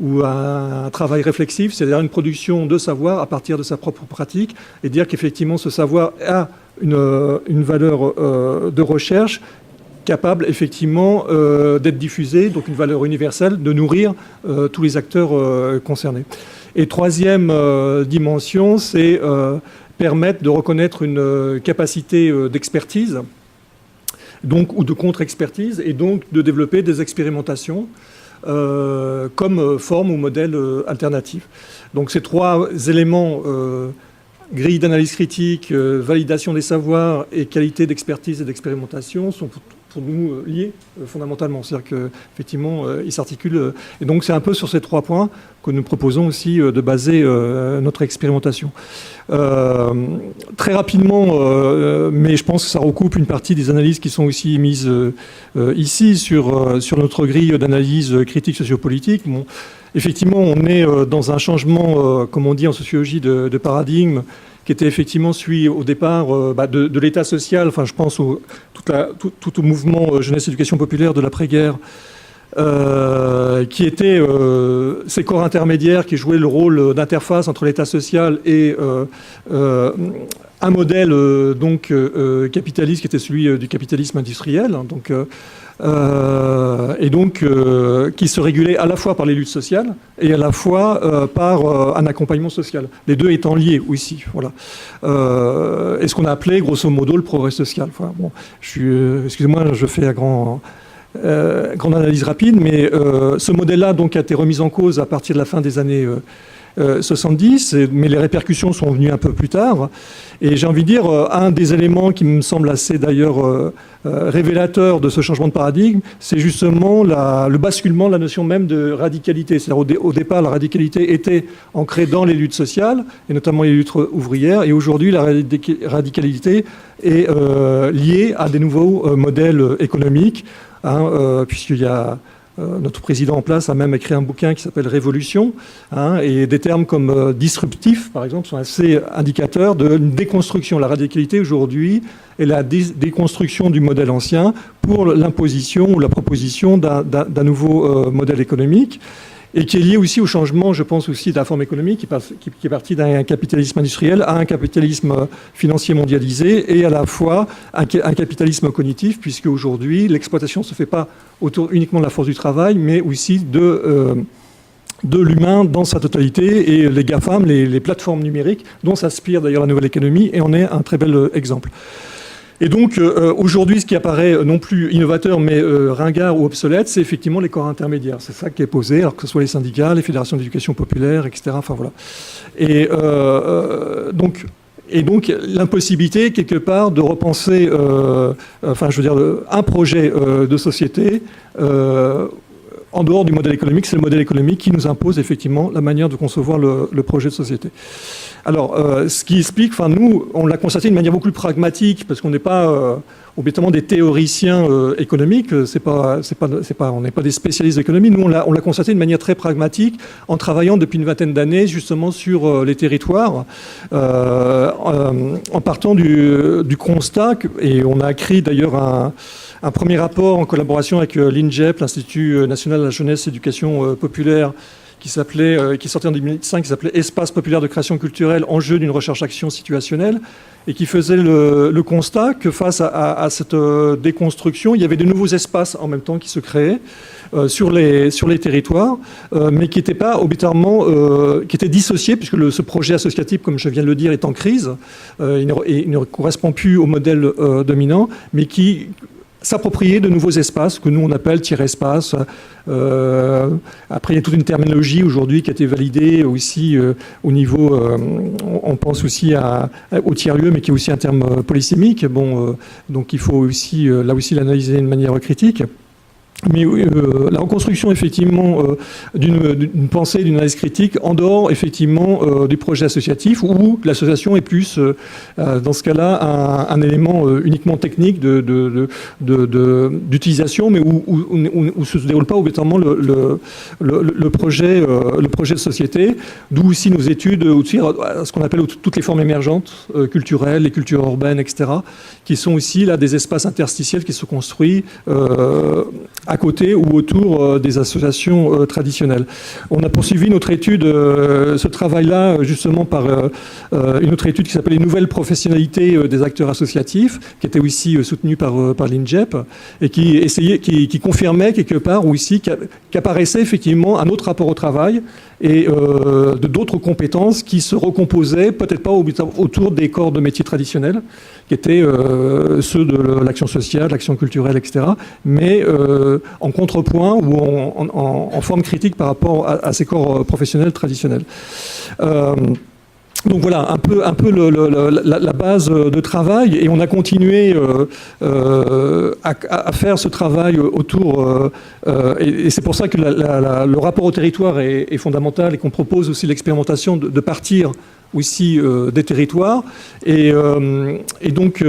ou un travail réflexif, c'est-à-dire une production de savoir à partir de sa propre pratique, et dire qu'effectivement, ce savoir a une valeur de recherche capable effectivement d'être diffusée, donc une valeur universelle, de nourrir tous les acteurs concernés. Et troisième dimension, c'est permettre de reconnaître une capacité d'expertise, donc, ou de contre-expertise, et donc de développer des expérimentations comme forme ou modèle alternatif. Donc ces 3 éléments, grille d'analyse critique, validation des savoirs et qualité d'expertise et d'expérimentation, sont pour nous liés fondamentalement. C'est-à-dire qu'effectivement, ils s'articulent. Et donc c'est un peu sur ces 3 points que nous proposons aussi de baser notre expérimentation. Très rapidement, mais je pense que ça recoupe une partie des analyses qui sont aussi mises ici sur notre grille d'analyse critique sociopolitique. Bon, effectivement, on est dans un changement, comme on dit en sociologie, de paradigme, qui était effectivement celui au départ de l'État social. Enfin, je pense tout au mouvement jeunesse éducation populaire de l'après-guerre, qui était ces corps intermédiaires qui jouaient le rôle d'interface entre l'État social et un modèle capitaliste qui était celui du capitalisme industriel. Et donc qui se régulait à la fois par les luttes sociales et à la fois par un accompagnement social. Les deux étant liés aussi. Voilà. Et ce qu'on a appelé grosso modo le progrès social. Enfin, bon, excusez-moi, je fais la grande analyse rapide, mais ce modèle-là donc a été remis en cause à partir de la fin des années 70, mais les répercussions sont venues un peu plus tard. Et j'ai envie de dire, un des éléments qui me semble assez d'ailleurs révélateur de ce changement de paradigme, c'est justement le basculement de la notion même de radicalité. C'est-à-dire au départ, la radicalité était ancrée dans les luttes sociales, et notamment les luttes ouvrières, et aujourd'hui, la radicalité est liée à des nouveaux modèles économiques, puisqu'il y a... notre président en place a même écrit un bouquin qui s'appelle Révolution, et des termes comme disruptif, par exemple, sont assez indicateurs d'une déconstruction. La radicalité aujourd'hui est la déconstruction du modèle ancien pour l'imposition ou la proposition d'un nouveau modèle économique, et qui est lié aussi au changement, je pense aussi, de la forme économique, qui est partie d'un capitalisme industriel à un capitalisme financier mondialisé, et à la fois un capitalisme cognitif, puisque aujourd'hui l'exploitation ne se fait pas autour uniquement de la force du travail, mais aussi de l'humain dans sa totalité, et les GAFAM, les plateformes numériques, dont s'inspire d'ailleurs la nouvelle économie, et en est un très bel exemple. Et donc, aujourd'hui, ce qui apparaît non plus innovateur, mais ringard ou obsolète, c'est effectivement les corps intermédiaires. C'est ça qui est posé, alors que ce soit les syndicats, les fédérations d'éducation populaire, etc. Enfin, voilà. Et donc, l'impossibilité, quelque part, de repenser, un projet de société en dehors du modèle économique. C'est le modèle économique qui nous impose, effectivement, la manière de concevoir le projet de société. Alors, ce qui explique, nous, on l'a constaté de manière beaucoup plus pragmatique, parce qu'on n'est pas obétement des théoriciens économiques, on n'est pas des spécialistes d'économie. Nous, on l'a constaté de manière très pragmatique, en travaillant depuis une vingtaine d'années, justement, sur les territoires, en partant du constat, et on a écrit d'ailleurs un premier rapport en collaboration avec l'INJEP, l'Institut national de la jeunesse et éducation populaire, qui sortait en 2005, qui s'appelait Espace populaire de création culturelle, enjeu d'une recherche-action situationnelle, et qui faisait le constat que face à cette déconstruction, il y avait de nouveaux espaces en même temps qui se créaient sur les territoires, mais qui n'étaient pas obligatoirement, qui étaient dissociés, puisque ce projet associatif, comme je viens de le dire, est en crise, il ne correspond plus au modèle dominant, mais qui s'approprier de nouveaux espaces que nous on appelle tiers-espaces. Après, il y a toute une terminologie aujourd'hui qui a été validée aussi au niveau, on pense aussi au tiers-lieu, mais qui est aussi un terme polysémique. Bon, donc il faut aussi, là aussi l'analyser de manière critique. Mais la reconstruction effectivement d'une pensée, d'une analyse critique en dehors effectivement du projet associatif où l'association est plus dans ce cas-là un élément uniquement technique d'utilisation, mais où se déroule pas obligatoirement le projet de société. D'où aussi nos études, aussi ce qu'on appelle toutes les formes émergentes culturelles, les cultures urbaines, etc., qui sont aussi là des espaces interstitiels qui se construisent à côté ou autour des associations traditionnelles. On a poursuivi notre étude, ce travail-là, justement par une autre étude qui s'appelle les nouvelles professionnalités des acteurs associatifs, qui était aussi soutenue par l'INJEP, et qui confirmait quelque part aussi qu'apparaissait effectivement un autre rapport au travail et d'autres compétences qui se recomposaient, peut-être pas autour des corps de métiers traditionnels, qui étaient ceux de l'action sociale, l'action culturelle, etc., mais en contrepoint ou en forme critique par rapport à ces corps professionnels traditionnels. Donc voilà, un peu la base de travail, et on a continué à faire ce travail autour, et c'est pour ça que le rapport au territoire est fondamental, et qu'on propose aussi l'expérimentation de partir aussi des territoires, et donc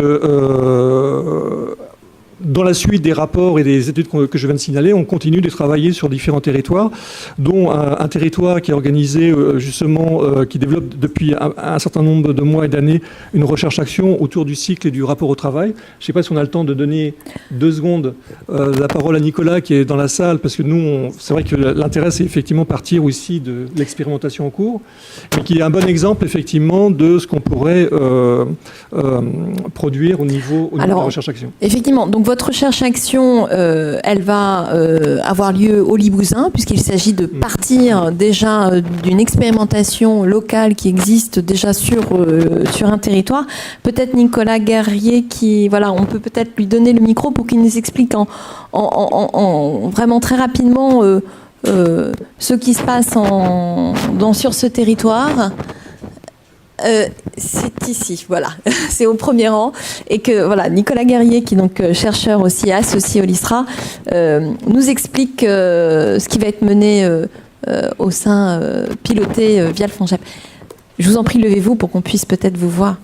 dans la suite des rapports et des études que je viens de signaler, on continue de travailler sur différents territoires, dont un territoire qui est organisé justement, qui développe depuis un certain nombre de mois et d'années une recherche-action autour du cycle et du rapport au travail. Je ne sais pas si on a le temps de donner 2 secondes la parole à Nicolas qui est dans la salle, parce que nous, c'est vrai que l'intérêt, c'est effectivement partir aussi de l'expérimentation en cours, mais qui est un bon exemple effectivement de ce qu'on pourrait produire au niveau de la recherche-action. Effectivement, donc votre recherche-action, elle va avoir lieu au Limousin, puisqu'il s'agit de partir déjà d'une expérimentation locale qui existe déjà sur un territoire. Peut-être Nicolas Guerrier, on peut peut-être lui donner le micro pour qu'il nous explique en vraiment très rapidement ce qui se passe sur ce territoire. C'est ici, voilà, c'est au premier rang, et que voilà, Nicolas Guerrier, qui est donc chercheur aussi associé au LISRA, nous explique ce qui va être mené au sein, piloté via le FONJEP. Je vous en prie, levez-vous pour qu'on puisse peut-être vous voir.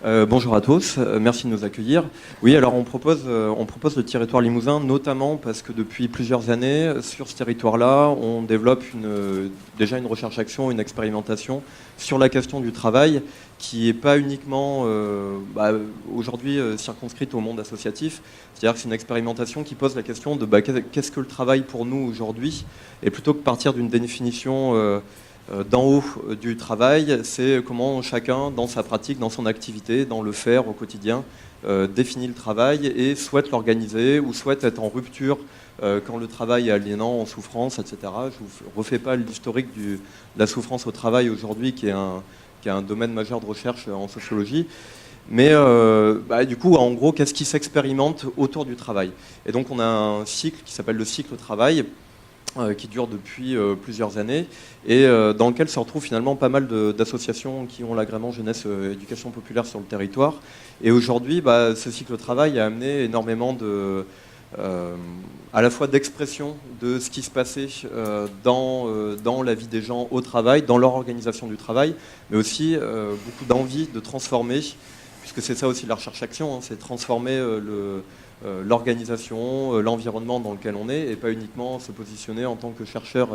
Bonjour à tous, merci de nous accueillir. Oui, alors on propose le territoire limousin, notamment parce que depuis plusieurs années, sur ce territoire-là, on développe déjà une recherche-action, une expérimentation sur la question du travail, qui n'est pas uniquement aujourd'hui circonscrite au monde associatif. C'est-à-dire que c'est une expérimentation qui pose la question de qu'est-ce que le travail pour nous aujourd'hui, et plutôt que partir d'une définition d'en haut du travail, c'est comment chacun, dans sa pratique, dans son activité, dans le faire au quotidien, définit le travail et souhaite l'organiser ou souhaite être en rupture quand le travail est aliénant, en souffrance, etc. Je ne vous refais pas l'historique de la souffrance au travail aujourd'hui, qui est un domaine majeur de recherche en sociologie. Mais du coup, en gros, qu'est-ce qui s'expérimente autour du travail? Et donc, on a un cycle qui s'appelle le cycle travail, qui dure depuis plusieurs années, et dans lequel se retrouvent finalement pas mal d'associations qui ont l'agrément jeunesse éducation populaire sur le territoire. Et aujourd'hui, ce cycle travail a amené énormément à la fois d'expression de ce qui se passait dans la vie des gens au travail, dans leur organisation du travail, mais aussi beaucoup d'envie de transformer, puisque c'est ça aussi la recherche-action, c'est transformer l'organisation, l'environnement dans lequel on est, et pas uniquement se positionner en tant que chercheur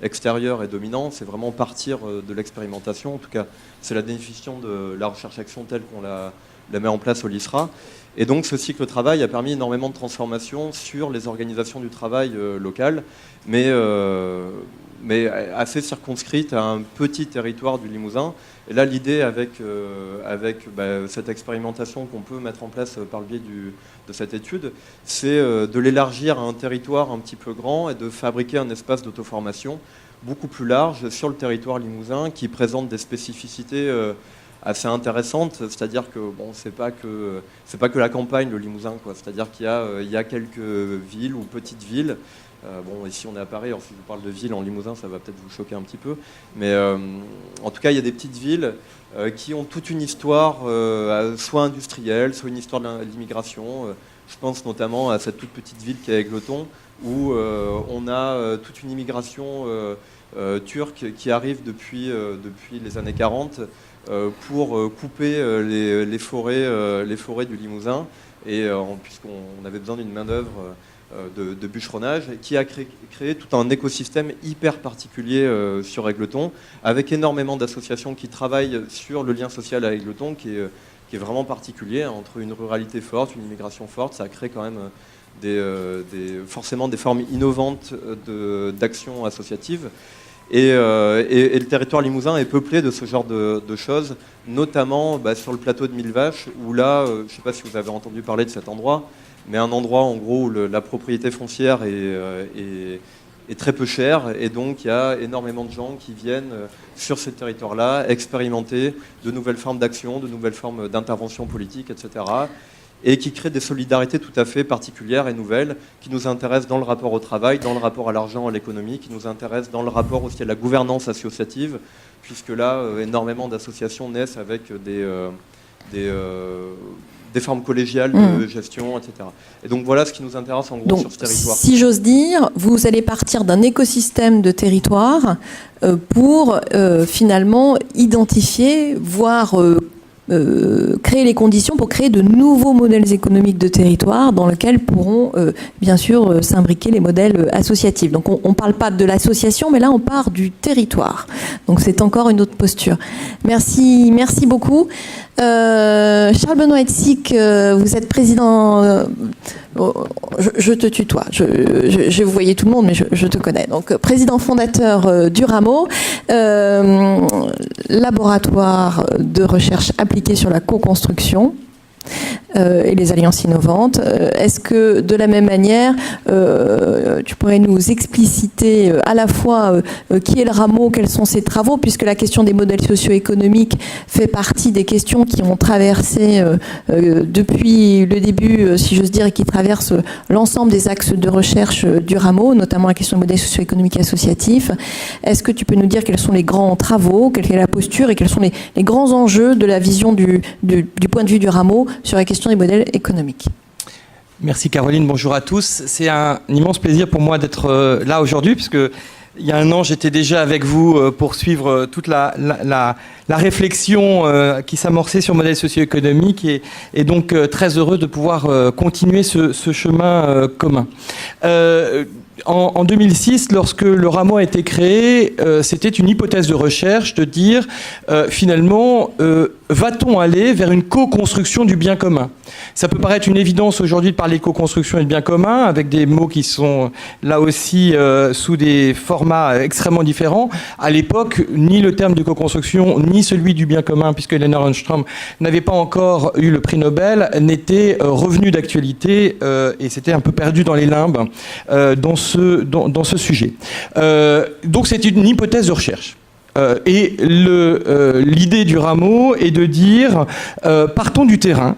extérieur et dominant. C'est vraiment partir de l'expérimentation. En tout cas, c'est la définition de la recherche-action telle qu'on la met en place au LISRA. Et donc, ce cycle travail a permis énormément de transformations sur les organisations du travail locales, mais assez circonscrite à un petit territoire du Limousin. Et là, l'idée avec cette expérimentation qu'on peut mettre en place par le biais de cette étude, c'est de l'élargir à un territoire un petit peu grand et de fabriquer un espace d'auto-formation beaucoup plus large sur le territoire limousin qui présente des spécificités assez intéressante, c'est-à-dire que bon, c'est pas que la campagne, le Limousin, quoi. C'est-à-dire qu'il y a quelques villes ou petites villes. Bon, ici on est à Paris, alors si je vous parle de villes en Limousin, ça va peut-être vous choquer un petit peu, mais en tout cas il y a des petites villes qui ont toute une histoire, soit industrielle, soit une histoire de l'immigration. Je pense notamment à cette toute petite ville qui est Égletons, où on a toute une immigration turque qui arrive depuis les années 40 pour couper les forêts du Limousin, et puisqu'on avait besoin d'une main-d'œuvre de bûcheronnage, qui a créé tout un écosystème hyper particulier sur Égletons, avec énormément d'associations qui travaillent sur le lien social à Égletons, qui est vraiment particulier, entre une ruralité forte, une immigration forte. Ça crée quand même forcément des formes innovantes d'action associative. Et le territoire limousin est peuplé de ce genre de choses, notamment sur le plateau de Millevaches, où là, je ne sais pas si vous avez entendu parler de cet endroit, mais un endroit en gros où la propriété foncière est très peu chère, et donc il y a énormément de gens qui viennent sur ce territoire-là expérimenter de nouvelles formes d'action, de nouvelles formes d'intervention politique, etc., et qui créent des solidarités tout à fait particulières et nouvelles, qui nous intéressent dans le rapport au travail, dans le rapport à l'argent, à l'économie, qui nous intéressent dans le rapport aussi à la gouvernance associative, puisque là, énormément d'associations naissent avec des formes collégiales de gestion, etc. Et donc voilà ce qui nous intéresse en gros donc, sur ce territoire. Si j'ose dire, vous allez partir d'un écosystème de territoire pour finalement identifier, voire créer les conditions pour créer de nouveaux modèles économiques de territoire dans lesquels pourront bien sûr s'imbriquer les modèles associatifs. Donc on ne parle pas de l'association, mais là on part du territoire. Donc c'est encore une autre posture. Merci beaucoup. Charles-Benoît Hetzig, vous êtes président... je te tutoie. Je vous voyais tout le monde, mais je te connais. Donc, président fondateur du Rameau, laboratoire de recherche appliquée sur la co-construction et les alliances innovantes. Est-ce que, de la même manière, tu pourrais nous expliciter à la fois qui est le Rameau, quels sont ses travaux, puisque la question des modèles socio-économiques fait partie des questions qui ont traversé depuis le début, si j'ose dire, et qui traversent l'ensemble des axes de recherche du Rameau, notamment la question des modèles socio-économiques associatifs. Est-ce que tu peux nous dire quels sont les grands travaux, quelle est la posture et quels sont les grands enjeux de la vision du point de vue du Rameau sur la question des modèles économiques? Merci Caroline, bonjour à tous. C'est un immense plaisir pour moi d'être là aujourd'hui, puisque il y a un an, j'étais déjà avec vous pour suivre toute la réflexion qui s'amorçait sur le modèle socio-économique, et donc très heureux de pouvoir continuer ce chemin commun. En 2006, lorsque le Rameau a été créé, c'était une hypothèse de recherche de dire finalement, va-t-on aller vers une co-construction du bien commun ? Ça peut paraître une évidence aujourd'hui de parler de co-construction et de bien commun, avec des mots qui sont là aussi sous des formats extrêmement différents. À l'époque, ni le terme de co-construction, ni celui du bien commun, puisque Elinor Ostrom n'avait pas encore eu le prix Nobel, n'était revenu d'actualité et c'était un peu perdu dans les limbes dans ce sujet. Donc c'est une hypothèse de recherche. Et l'idée du Rameau est de dire partons du terrain,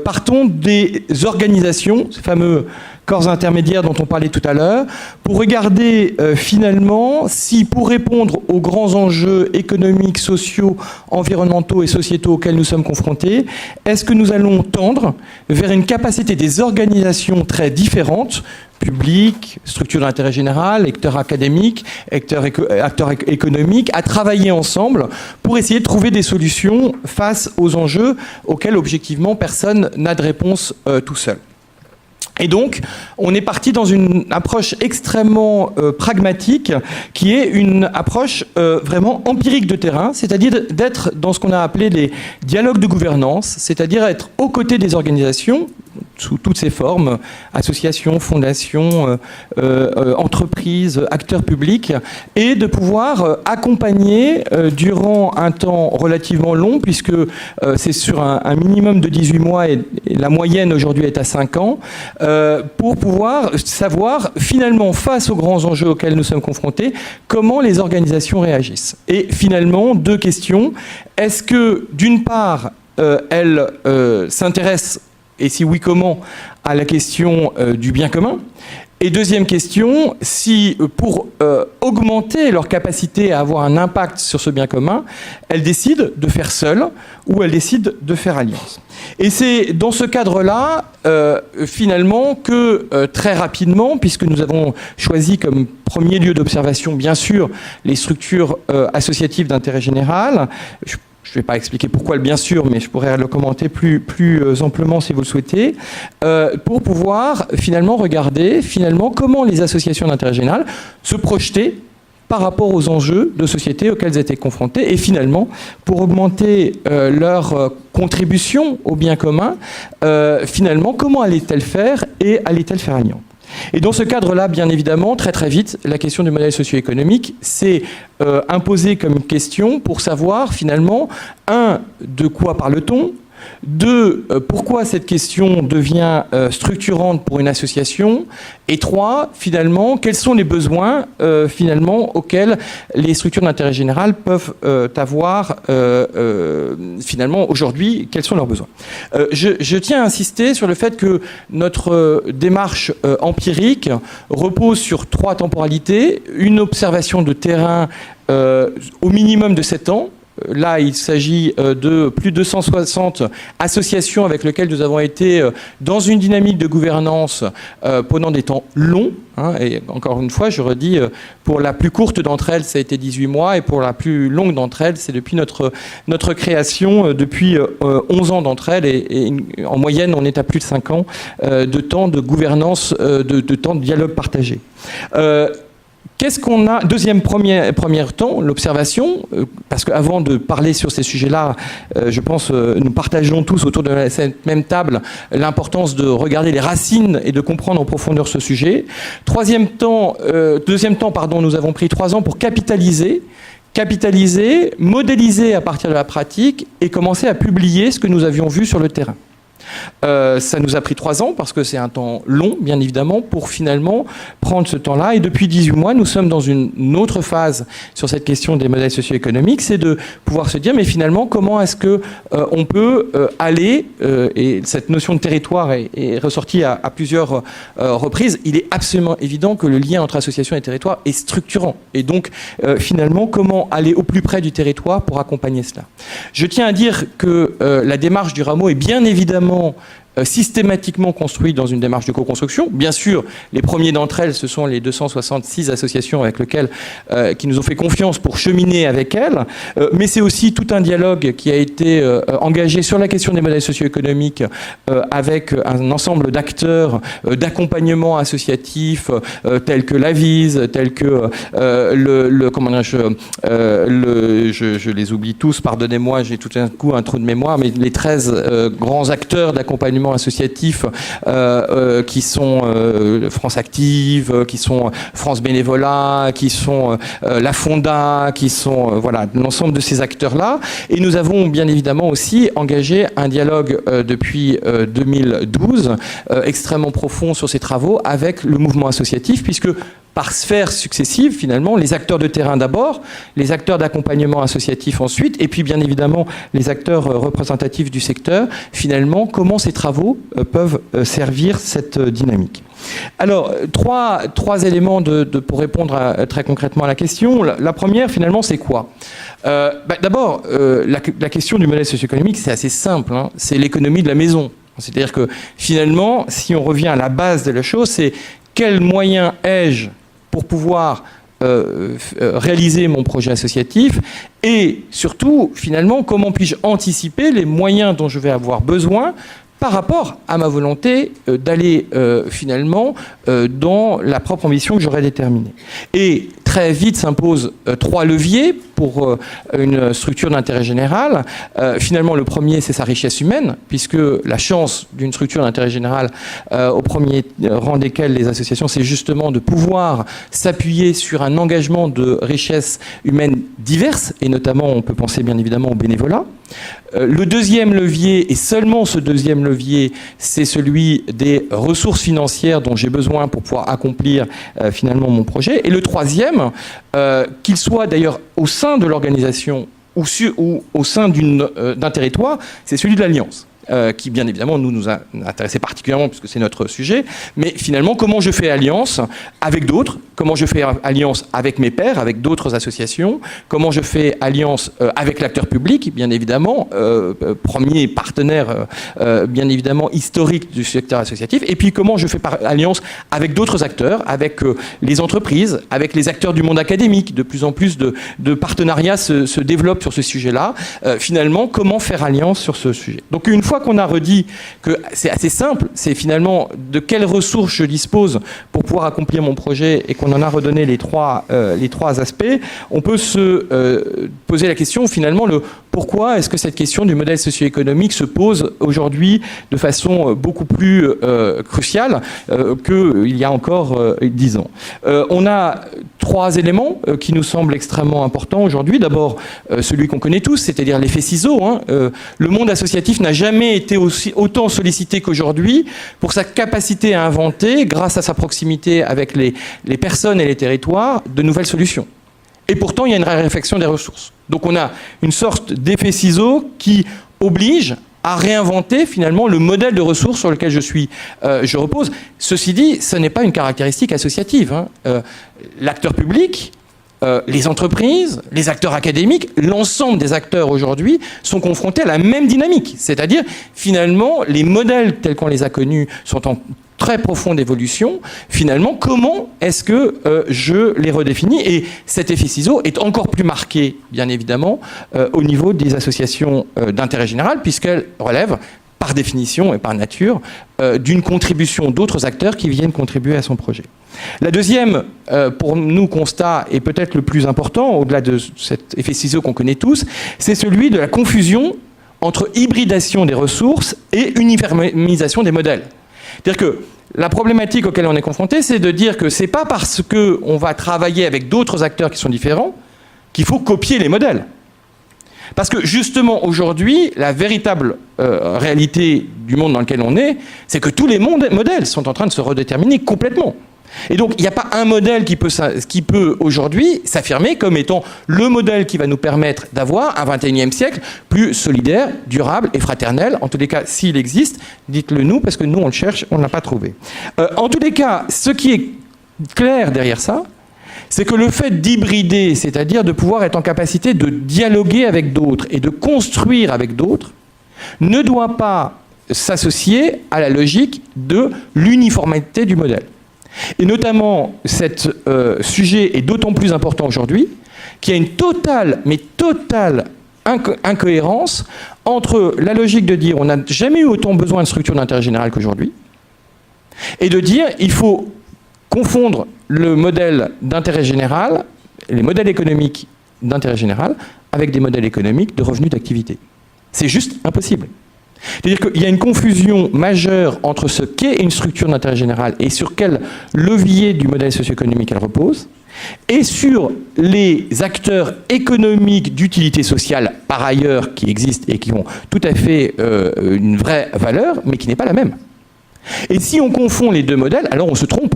partons des organisations, ces fameux corps intermédiaires dont on parlait tout à l'heure, pour regarder finalement si, pour répondre aux grands enjeux économiques, sociaux, environnementaux et sociétaux auxquels nous sommes confrontés, est-ce que nous allons tendre vers une capacité des organisations très différentes, publics, structures d'intérêt général, acteurs académiques, acteurs économiques, à travailler ensemble pour essayer de trouver des solutions face aux enjeux auxquels, objectivement, personne n'a de réponse tout seul. Et donc, on est parti dans une approche extrêmement pragmatique, qui est une approche vraiment empirique de terrain, c'est-à-dire d'être dans ce qu'on a appelé les dialogues de gouvernance, c'est-à-dire être aux côtés des organisations, sous toutes ses formes, associations, fondations, entreprises, acteurs publics, et de pouvoir accompagner durant un temps relativement long, puisque c'est sur un minimum de 18 mois et la moyenne aujourd'hui est à 5 ans, pour pouvoir savoir finalement, face aux grands enjeux auxquels nous sommes confrontés, comment les organisations réagissent. Et finalement, 2 questions. Est-ce que, d'une part, elles s'intéressent, et si oui, comment, à la question du bien commun? Et deuxième question, si pour augmenter leur capacité à avoir un impact sur ce bien commun, elles décident de faire seules ou elles décident de faire alliance. Et c'est dans ce cadre-là, finalement, que très rapidement, puisque nous avons choisi comme premier lieu d'observation, bien sûr, les structures associatives d'intérêt général. Je ne vais pas expliquer pourquoi, bien sûr, mais je pourrais le commenter plus amplement si vous le souhaitez, pour pouvoir finalement regarder comment les associations d'intérêt général se projetaient par rapport aux enjeux de société auxquels elles étaient confrontées, et finalement, pour augmenter leur contribution au bien commun, finalement, comment allaient-elles faire et allaient-elles faire alliance? Et dans ce cadre-là, bien évidemment, très très vite, la question du modèle socio-économique s'est imposée comme question pour savoir finalement, 1, de quoi parle-t-on ? 2, pourquoi cette question devient structurante pour une association? Et 3, finalement, quels sont les besoins finalement auxquels les structures d'intérêt général peuvent avoir finalement aujourd'hui? Quels sont leurs besoins? Je tiens à insister sur le fait que notre démarche empirique repose sur 3 temporalités. Une observation de terrain au minimum de 7 ans. Là, il s'agit de plus de 260 associations avec lesquelles nous avons été dans une dynamique de gouvernance pendant des temps longs. Et encore une fois, je redis, pour la plus courte d'entre elles, ça a été 18 mois, et pour la plus longue d'entre elles, c'est depuis notre création, depuis 11 ans d'entre elles, et en moyenne, on est à plus de 5 ans de temps de gouvernance, de temps de dialogue partagé. Qu'est-ce qu'on a? Premier temps, l'observation, parce qu'avant de parler sur ces sujets-là, je pense nous partageons tous autour de cette même table l'importance de regarder les racines et de comprendre en profondeur ce sujet. Deuxième temps, nous avons pris 3 ans pour capitaliser, modéliser à partir de la pratique et commencer à publier ce que nous avions vu sur le terrain. Ça nous a pris 3 ans parce que c'est un temps long, bien évidemment, pour finalement prendre ce temps-là. Et depuis 18 mois, nous sommes dans une autre phase sur cette question des modèles socio-économiques, c'est de pouvoir se dire, mais finalement, comment est-ce que on peut aller, et cette notion de territoire est ressortie à plusieurs reprises, il est absolument évident que le lien entre association et territoire est structurant. Et donc, finalement, comment aller au plus près du territoire pour accompagner cela? Je tiens à dire que la démarche du Rameau est bien évidemment systématiquement construite dans une démarche de co-construction. Bien sûr, les premiers d'entre elles, ce sont les 266 associations avec lesquelles qui nous ont fait confiance pour cheminer avec elles, mais c'est aussi tout un dialogue qui a été engagé sur la question des modèles socio-économiques avec un ensemble d'acteurs d'accompagnement associatif tels que l'Avise, tels que je les oublie tous, pardonnez-moi, j'ai tout d'un coup un trou de mémoire, mais les 13 grands acteurs d'accompagnement associatif qui sont France Active, qui sont France Bénévolat, qui sont la Fonda, qui sont voilà l'ensemble de ces acteurs-là. Et nous avons bien évidemment aussi engagé un dialogue depuis 2012 extrêmement profond sur ces travaux avec le mouvement associatif, puisque par sphères successives, finalement, les acteurs de terrain d'abord, les acteurs d'accompagnement associatif ensuite, et puis bien évidemment les acteurs représentatifs du secteur, finalement, comment ces travaux peuvent servir cette dynamique. Alors, trois éléments pour répondre très concrètement à la question. La première, finalement, c'est quoi? D'abord, la question du modèle socio-économique, c'est assez simple, hein, c'est l'économie de la maison. C'est-à-dire que, finalement, si on revient à la base de la chose, c'est quels moyens ai-je pour pouvoir réaliser mon projet associatif, et surtout, finalement, comment puis-je anticiper les moyens dont je vais avoir besoin par rapport à ma volonté d'aller finalement dans la propre ambition que j'aurais déterminée. Et très vite s'imposent 3 leviers pour une structure d'intérêt général. Finalement, le premier, c'est sa richesse humaine, puisque la chance d'une structure d'intérêt général, au premier rang desquelles les associations, c'est justement de pouvoir s'appuyer sur un engagement de richesse humaine diverse, et notamment, on peut penser bien évidemment au bénévolat. Le deuxième levier, et seulement ce deuxième levier, c'est celui des ressources financières dont j'ai besoin pour pouvoir accomplir finalement mon projet. Et le troisième, qu'il soit d'ailleurs au sein de l'organisation ou au sein d'un territoire, c'est celui de l'alliance. Qui bien évidemment nous a intéressé particulièrement puisque c'est notre sujet, mais finalement comment je fais alliance avec d'autres, comment je fais alliance avec mes pairs, avec d'autres associations, comment je fais alliance avec l'acteur public, bien évidemment, premier partenaire bien évidemment historique du secteur associatif, et puis comment je fais alliance avec d'autres acteurs, avec les entreprises, avec les acteurs du monde académique. De plus en plus de partenariats se développent sur ce sujet-là. Finalement, comment faire alliance sur ce sujet. Donc une fois qu'on a redit que c'est assez simple, c'est finalement de quelles ressources je dispose pour pouvoir accomplir mon projet et qu'on en a redonné les trois aspects, on peut se poser la question finalement pourquoi est-ce que cette question du modèle socio-économique se pose aujourd'hui de façon beaucoup plus cruciale qu'il y a encore 10 ans. On a 3 éléments qui nous semblent extrêmement importants aujourd'hui. D'abord, celui qu'on connaît tous, c'est-à-dire l'effet ciseau. Le monde associatif n'a jamais été autant sollicité qu'aujourd'hui pour sa capacité à inventer, grâce à sa proximité avec les personnes et les territoires, de nouvelles solutions. Et pourtant, il y a une raréfaction des ressources. Donc on a une sorte d'effet ciseau qui oblige à réinventer finalement le modèle de ressources sur lequel je repose. Ceci dit, ce n'est pas une caractéristique associative. L'acteur public, les entreprises, les acteurs académiques, l'ensemble des acteurs aujourd'hui sont confrontés à la même dynamique. C'est-à-dire, finalement, les modèles tels qu'on les a connus sont en très profonde évolution. Finalement, comment est-ce que je les redéfinis? Et cet effet ciseau est encore plus marqué, bien évidemment, au niveau des associations d'intérêt général, puisqu'elles relèvent, par définition et par nature, d'une contribution d'autres acteurs qui viennent contribuer à son projet. La deuxième, pour nous, constat, et peut-être le plus important, au-delà de cet effet ciseau qu'on connaît tous, c'est celui de la confusion entre hybridation des ressources et uniformisation des modèles. C'est-à-dire que la problématique auquel on est confronté, c'est de dire que c'est pas parce qu'on va travailler avec d'autres acteurs qui sont différents qu'il faut copier les modèles. Parce que justement, aujourd'hui, la véritable réalité du monde dans lequel on est, c'est que tous les modèles sont en train de se redéterminer complètement. Et donc, il n'y a pas un modèle qui peut aujourd'hui s'affirmer comme étant le modèle qui va nous permettre d'avoir un 21e siècle plus solidaire, durable et fraternel. En tous les cas, s'il existe, dites-le nous, parce que nous, on le cherche, on ne l'a pas trouvé. En tous les cas, ce qui est clair derrière ça, c'est que le fait d'hybrider, c'est-à-dire de pouvoir être en capacité de dialoguer avec d'autres et de construire avec d'autres, ne doit pas s'associer à la logique de l'uniformité du modèle. Et notamment, ce sujet est d'autant plus important aujourd'hui qu'il y a une totale incohérence entre la logique de dire on n'a jamais eu autant besoin de structures d'intérêt général qu'aujourd'hui, et de dire il faut confondre le modèle d'intérêt général, les modèles économiques d'intérêt général, avec des modèles économiques de revenus d'activité. C'est juste impossible. C'est-à-dire qu'il y a une confusion majeure entre ce qu'est une structure d'intérêt général et sur quel levier du modèle socio-économique elle repose, et sur les acteurs économiques d'utilité sociale par ailleurs qui existent et qui ont tout à fait une vraie valeur, mais qui n'est pas la même. Et si on confond les deux modèles, alors on se trompe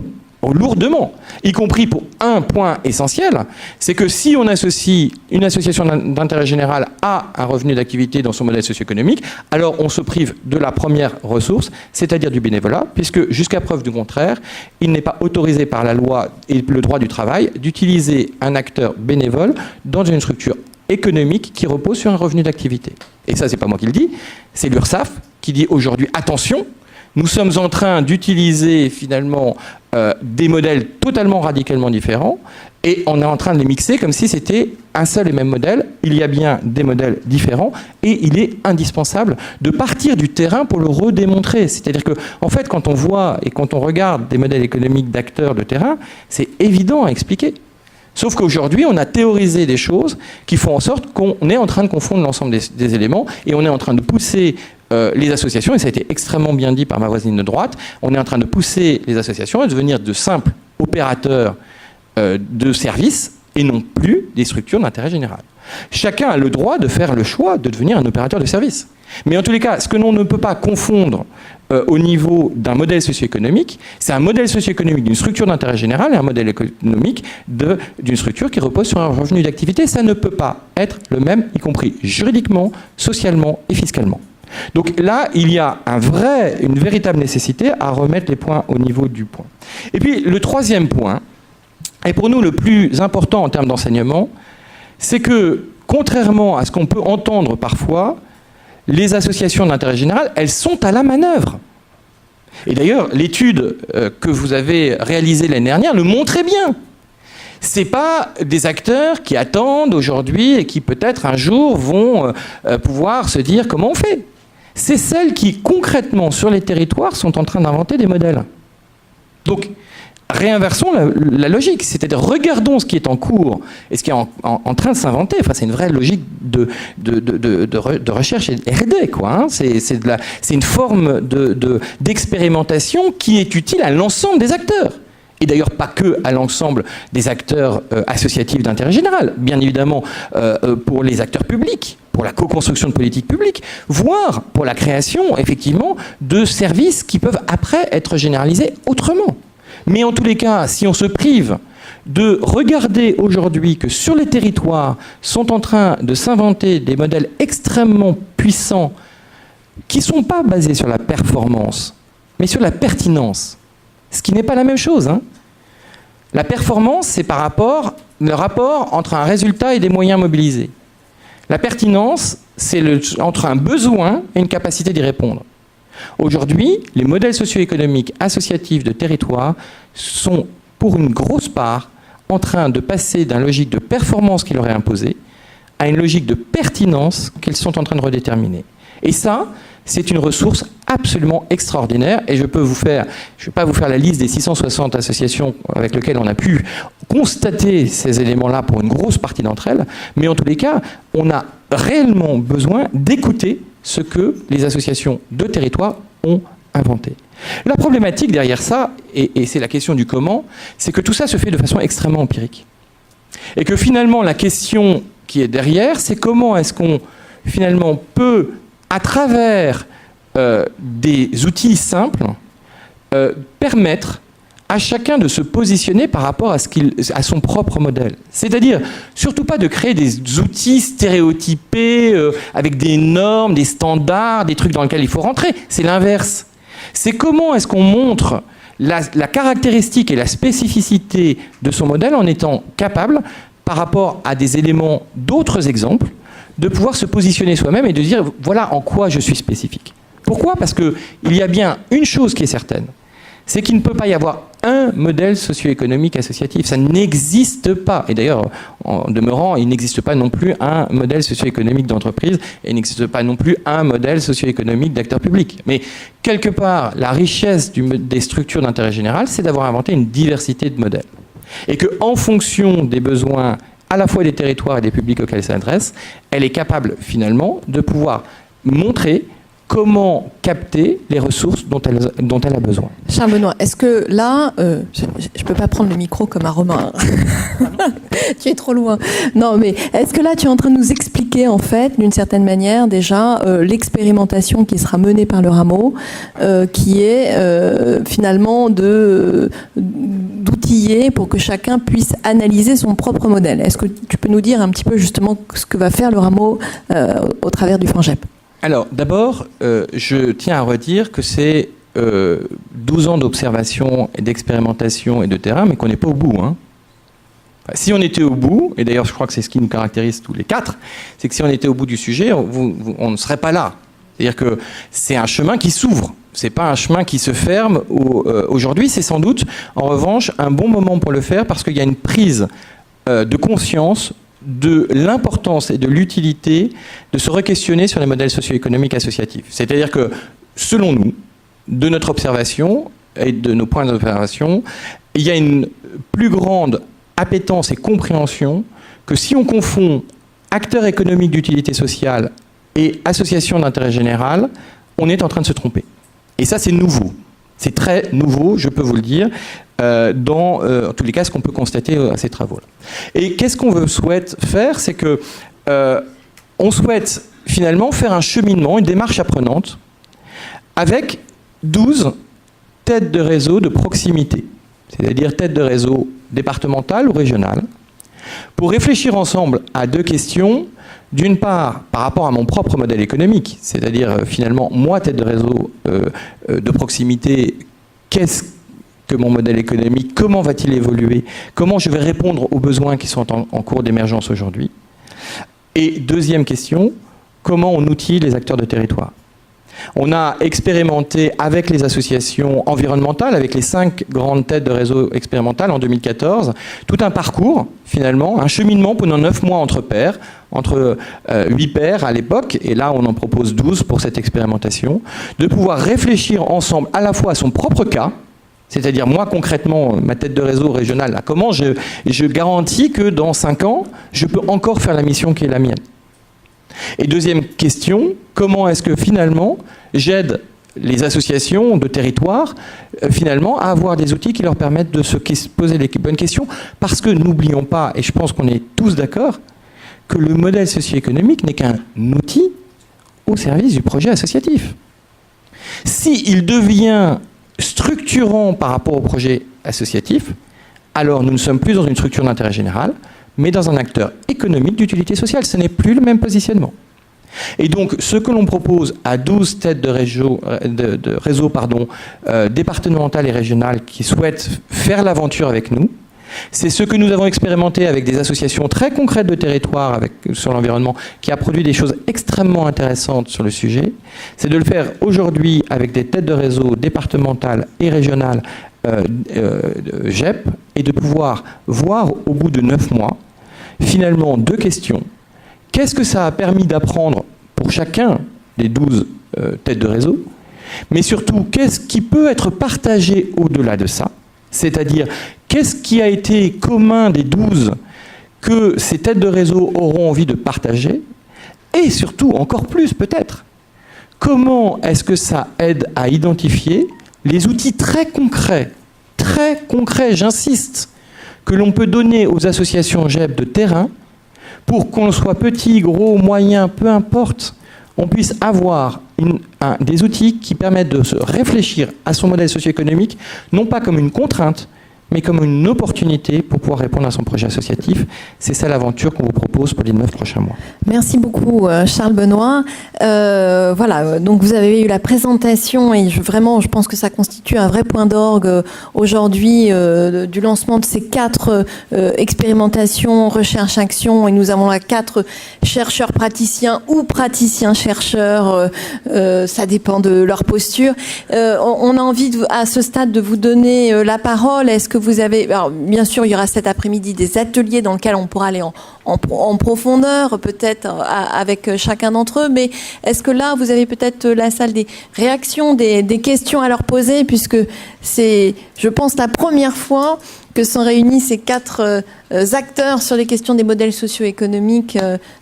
lourdement, y compris pour un point essentiel, c'est que si on associe une association d'intérêt général à un revenu d'activité dans son modèle socio-économique, alors on se prive de la première ressource, c'est-à-dire du bénévolat, puisque jusqu'à preuve du contraire, il n'est pas autorisé par la loi et le droit du travail d'utiliser un acteur bénévole dans une structure économique qui repose sur un revenu d'activité. Et ça, c'est pas moi qui le dis, c'est l'URSSAF qui dit aujourd'hui attention, nous sommes en train d'utiliser finalement des modèles totalement radicalement différents et on est en train de les mixer comme si c'était un seul et même modèle. Il y a bien des modèles différents et il est indispensable de partir du terrain pour le redémontrer. C'est-à-dire que, en fait, quand on voit et quand on regarde des modèles économiques d'acteurs de terrain, c'est évident à expliquer. Sauf qu'aujourd'hui, on a théorisé des choses qui font en sorte qu'on est en train de confondre l'ensemble des éléments et on est en train de pousser les associations, et ça a été extrêmement bien dit par ma voisine de droite, on est en train de pousser les associations à devenir de simples opérateurs de services et non plus des structures d'intérêt général. Chacun a le droit de faire le choix de devenir un opérateur de service. Mais en tous les cas, ce que l'on ne peut pas confondre au niveau d'un modèle socio-économique, c'est un modèle socio-économique d'une structure d'intérêt général et un modèle économique d'une structure qui repose sur un revenu d'activité. Ça ne peut pas être le même, y compris juridiquement, socialement et fiscalement. Donc là, il y a une véritable nécessité à remettre les points au niveau du point. Et puis le troisième point, et pour nous le plus important en termes d'enseignement, c'est que, contrairement à ce qu'on peut entendre parfois, les associations d'intérêt général, elles sont à la manœuvre. Et d'ailleurs, l'étude que vous avez réalisée l'année dernière le montrait bien. Ce n'est pas des acteurs qui attendent aujourd'hui et qui peut-être un jour vont pouvoir se dire comment on fait. C'est celles qui, concrètement, sur les territoires, sont en train d'inventer des modèles. Donc, réinversons la logique, c'est-à-dire regardons ce qui est en cours et ce qui est en train de s'inventer. Enfin, c'est une vraie logique de recherche et de R&D, quoi. Hein. C'est une forme d'expérimentation qui est utile à l'ensemble des acteurs. Et d'ailleurs pas que à l'ensemble des acteurs associatifs d'intérêt général, bien évidemment pour les acteurs publics, pour la co-construction de politiques publiques, voire pour la création, effectivement, de services qui peuvent après être généralisés autrement. Mais en tous les cas, si on se prive de regarder aujourd'hui que sur les territoires sont en train de s'inventer des modèles extrêmement puissants qui ne sont pas basés sur la performance, mais sur la pertinence, ce qui n'est pas la même chose. Hein. La performance, c'est le rapport entre un résultat et des moyens mobilisés. La pertinence, c'est entre un besoin et une capacité d'y répondre. Aujourd'hui, les modèles socio-économiques associatifs de territoire sont, pour une grosse part, en train de passer d'une logique de performance qui leur est imposée à une logique de pertinence qu'ils sont en train de redéterminer. Et ça, c'est une ressource absolument extraordinaire. Et je ne vais pas vous faire la liste des 660 associations avec lesquelles on a pu constater ces éléments-là pour une grosse partie d'entre elles. Mais en tous les cas, on a réellement besoin d'écouter ce que les associations de territoire ont inventé. La problématique derrière ça, et c'est la question du comment, c'est que tout ça se fait de façon extrêmement empirique. Et que finalement, la question qui est derrière, c'est comment est-ce qu'on finalement peut, à travers des outils simples, permettre à chacun de se positionner par rapport à son propre modèle. C'est-à-dire, surtout pas de créer des outils stéréotypés avec des normes, des standards, des trucs dans lesquels il faut rentrer. C'est l'inverse. C'est comment est-ce qu'on montre la caractéristique et la spécificité de son modèle en étant capable, par rapport à des éléments d'autres exemples, de pouvoir se positionner soi-même et de dire voilà en quoi je suis spécifique. Pourquoi ? Parce qu'il y a bien une chose qui est certaine, c'est qu'il ne peut pas y avoir un modèle socio-économique associatif. Ça n'existe pas. Et d'ailleurs, en demeurant, il n'existe pas non plus un modèle socio-économique d'entreprise et il n'existe pas non plus un modèle socio-économique d'acteur public. Mais quelque part, la richesse des structures d'intérêt général, c'est d'avoir inventé une diversité de modèles. Et qu'en fonction des besoins à la fois des territoires et des publics auxquels elle s'adresse, elle est capable finalement de pouvoir montrer comment capter les ressources dont elle a besoin. Charles Benoît, est-ce que là, je ne peux pas prendre le micro comme un Romain. Tu es trop loin. Non, mais est-ce que là, tu es en train de nous expliquer, en fait, d'une certaine manière, déjà, l'expérimentation qui sera menée par le rameau, qui est finalement d'outiller pour que chacun puisse analyser son propre modèle. Est-ce que tu peux nous dire un petit peu, justement, ce que va faire le rameau au travers du FONGEP ? Alors, d'abord, je tiens à redire que c'est 12 ans d'observation et d'expérimentation et de terrain, mais qu'on n'est pas au bout. Hein. Enfin, si on était au bout, et d'ailleurs je crois que c'est ce qui nous caractérise tous les quatre, c'est que si on était au bout du sujet, on ne serait pas là. C'est-à-dire que c'est un chemin qui s'ouvre. C'est pas un chemin qui se ferme. Aujourd'hui, c'est sans doute, en revanche, un bon moment pour le faire parce qu'il y a une prise de conscience de l'importance et de l'utilité de se re-questionner sur les modèles socio-économiques associatifs. C'est-à-dire que, selon nous, de notre observation et de nos points d'observation, il y a une plus grande appétence et compréhension que si on confond acteurs économiques d'utilité sociale et associations d'intérêt général, on est en train de se tromper. Et ça, c'est nouveau. C'est très nouveau, je peux vous le dire, dans tous les cas, ce qu'on peut constater à ces travaux-là. Et qu'est-ce qu'on souhaite faire? C'est que on souhaite finalement faire un cheminement, une démarche apprenante, avec 12 têtes de réseau de proximité, c'est-à-dire têtes de réseau départementales ou régionales, pour réfléchir ensemble à deux questions. D'une part, par rapport à mon propre modèle économique, c'est-à-dire finalement, moi, tête de réseau de proximité, qu'est-ce que mon modèle économique, comment va-t-il évoluer, comment je vais répondre aux besoins qui sont en cours d'émergence aujourd'hui. Et deuxième question, comment on outille les acteurs de territoire. On a expérimenté avec les associations environnementales, avec les 5 grandes têtes de réseau expérimentales en 2014, tout un parcours, finalement, un cheminement pendant 9 mois entre pairs, entre 8 pairs à l'époque, et là on en propose 12 pour cette expérimentation, de pouvoir réfléchir ensemble à la fois à son propre cas, c'est-à-dire moi concrètement, ma tête de réseau régionale, là, comment je garantis que dans 5 ans, je peux encore faire la mission qui est la mienne. Et deuxième question, comment est-ce que finalement j'aide les associations de territoire finalement à avoir des outils qui leur permettent de se poser les bonnes questions, parce que n'oublions pas, et je pense qu'on est tous d'accord, que le modèle socio-économique n'est qu'un outil au service du projet associatif. S'il devient structurant par rapport au projet associatif, alors nous ne sommes plus dans une structure d'intérêt général, mais dans un acteur économique d'utilité sociale. Ce n'est plus le même positionnement. Et donc, ce que l'on propose à 12 têtes de réseau, départementales et régionales qui souhaitent faire l'aventure avec nous, c'est ce que nous avons expérimenté avec des associations très concrètes de territoire sur l'environnement, qui a produit des choses extrêmement intéressantes sur le sujet. C'est de le faire aujourd'hui avec des têtes de réseau départementales et régionales GEP, et de pouvoir voir au bout de 9 mois, finalement, 2 questions. Qu'est-ce que ça a permis d'apprendre pour chacun des 12 têtes de réseau? Mais surtout, qu'est-ce qui peut être partagé au-delà de ça? C'est-à-dire, qu'est-ce qui a été commun des 12 que ces têtes de réseau auront envie de partager? Et surtout, encore plus peut-être, comment est-ce que ça aide à identifier les outils très concrets, j'insiste, que l'on peut donner aux associations GEP de terrain pour qu'on soit petit, gros, moyen, peu importe, on puisse avoir des outils qui permettent de se réfléchir à son modèle socio-économique, non pas comme une contrainte, mais comme une opportunité pour pouvoir répondre à son projet associatif. C'est ça l'aventure qu'on vous propose pour les 9 prochains mois. Merci beaucoup Charles Benoît. Voilà, donc vous avez eu la présentation et vraiment je pense que ça constitue un vrai point d'orgue aujourd'hui du lancement de ces 4 expérimentations, recherche-action, et nous avons là 4 chercheurs praticiens ou praticiens-chercheurs, ça dépend de leur posture. On a envie à ce stade de vous donner la parole. Est-ce que vous avez, alors bien sûr il y aura cet après-midi des ateliers dans lesquels on pourra aller en profondeur peut-être avec chacun d'entre eux, mais est-ce que là vous avez peut-être la salle des réactions, des questions à leur poser, puisque c'est, je pense, la première fois que sont réunis ces 4 acteurs sur les questions des modèles socio-économiques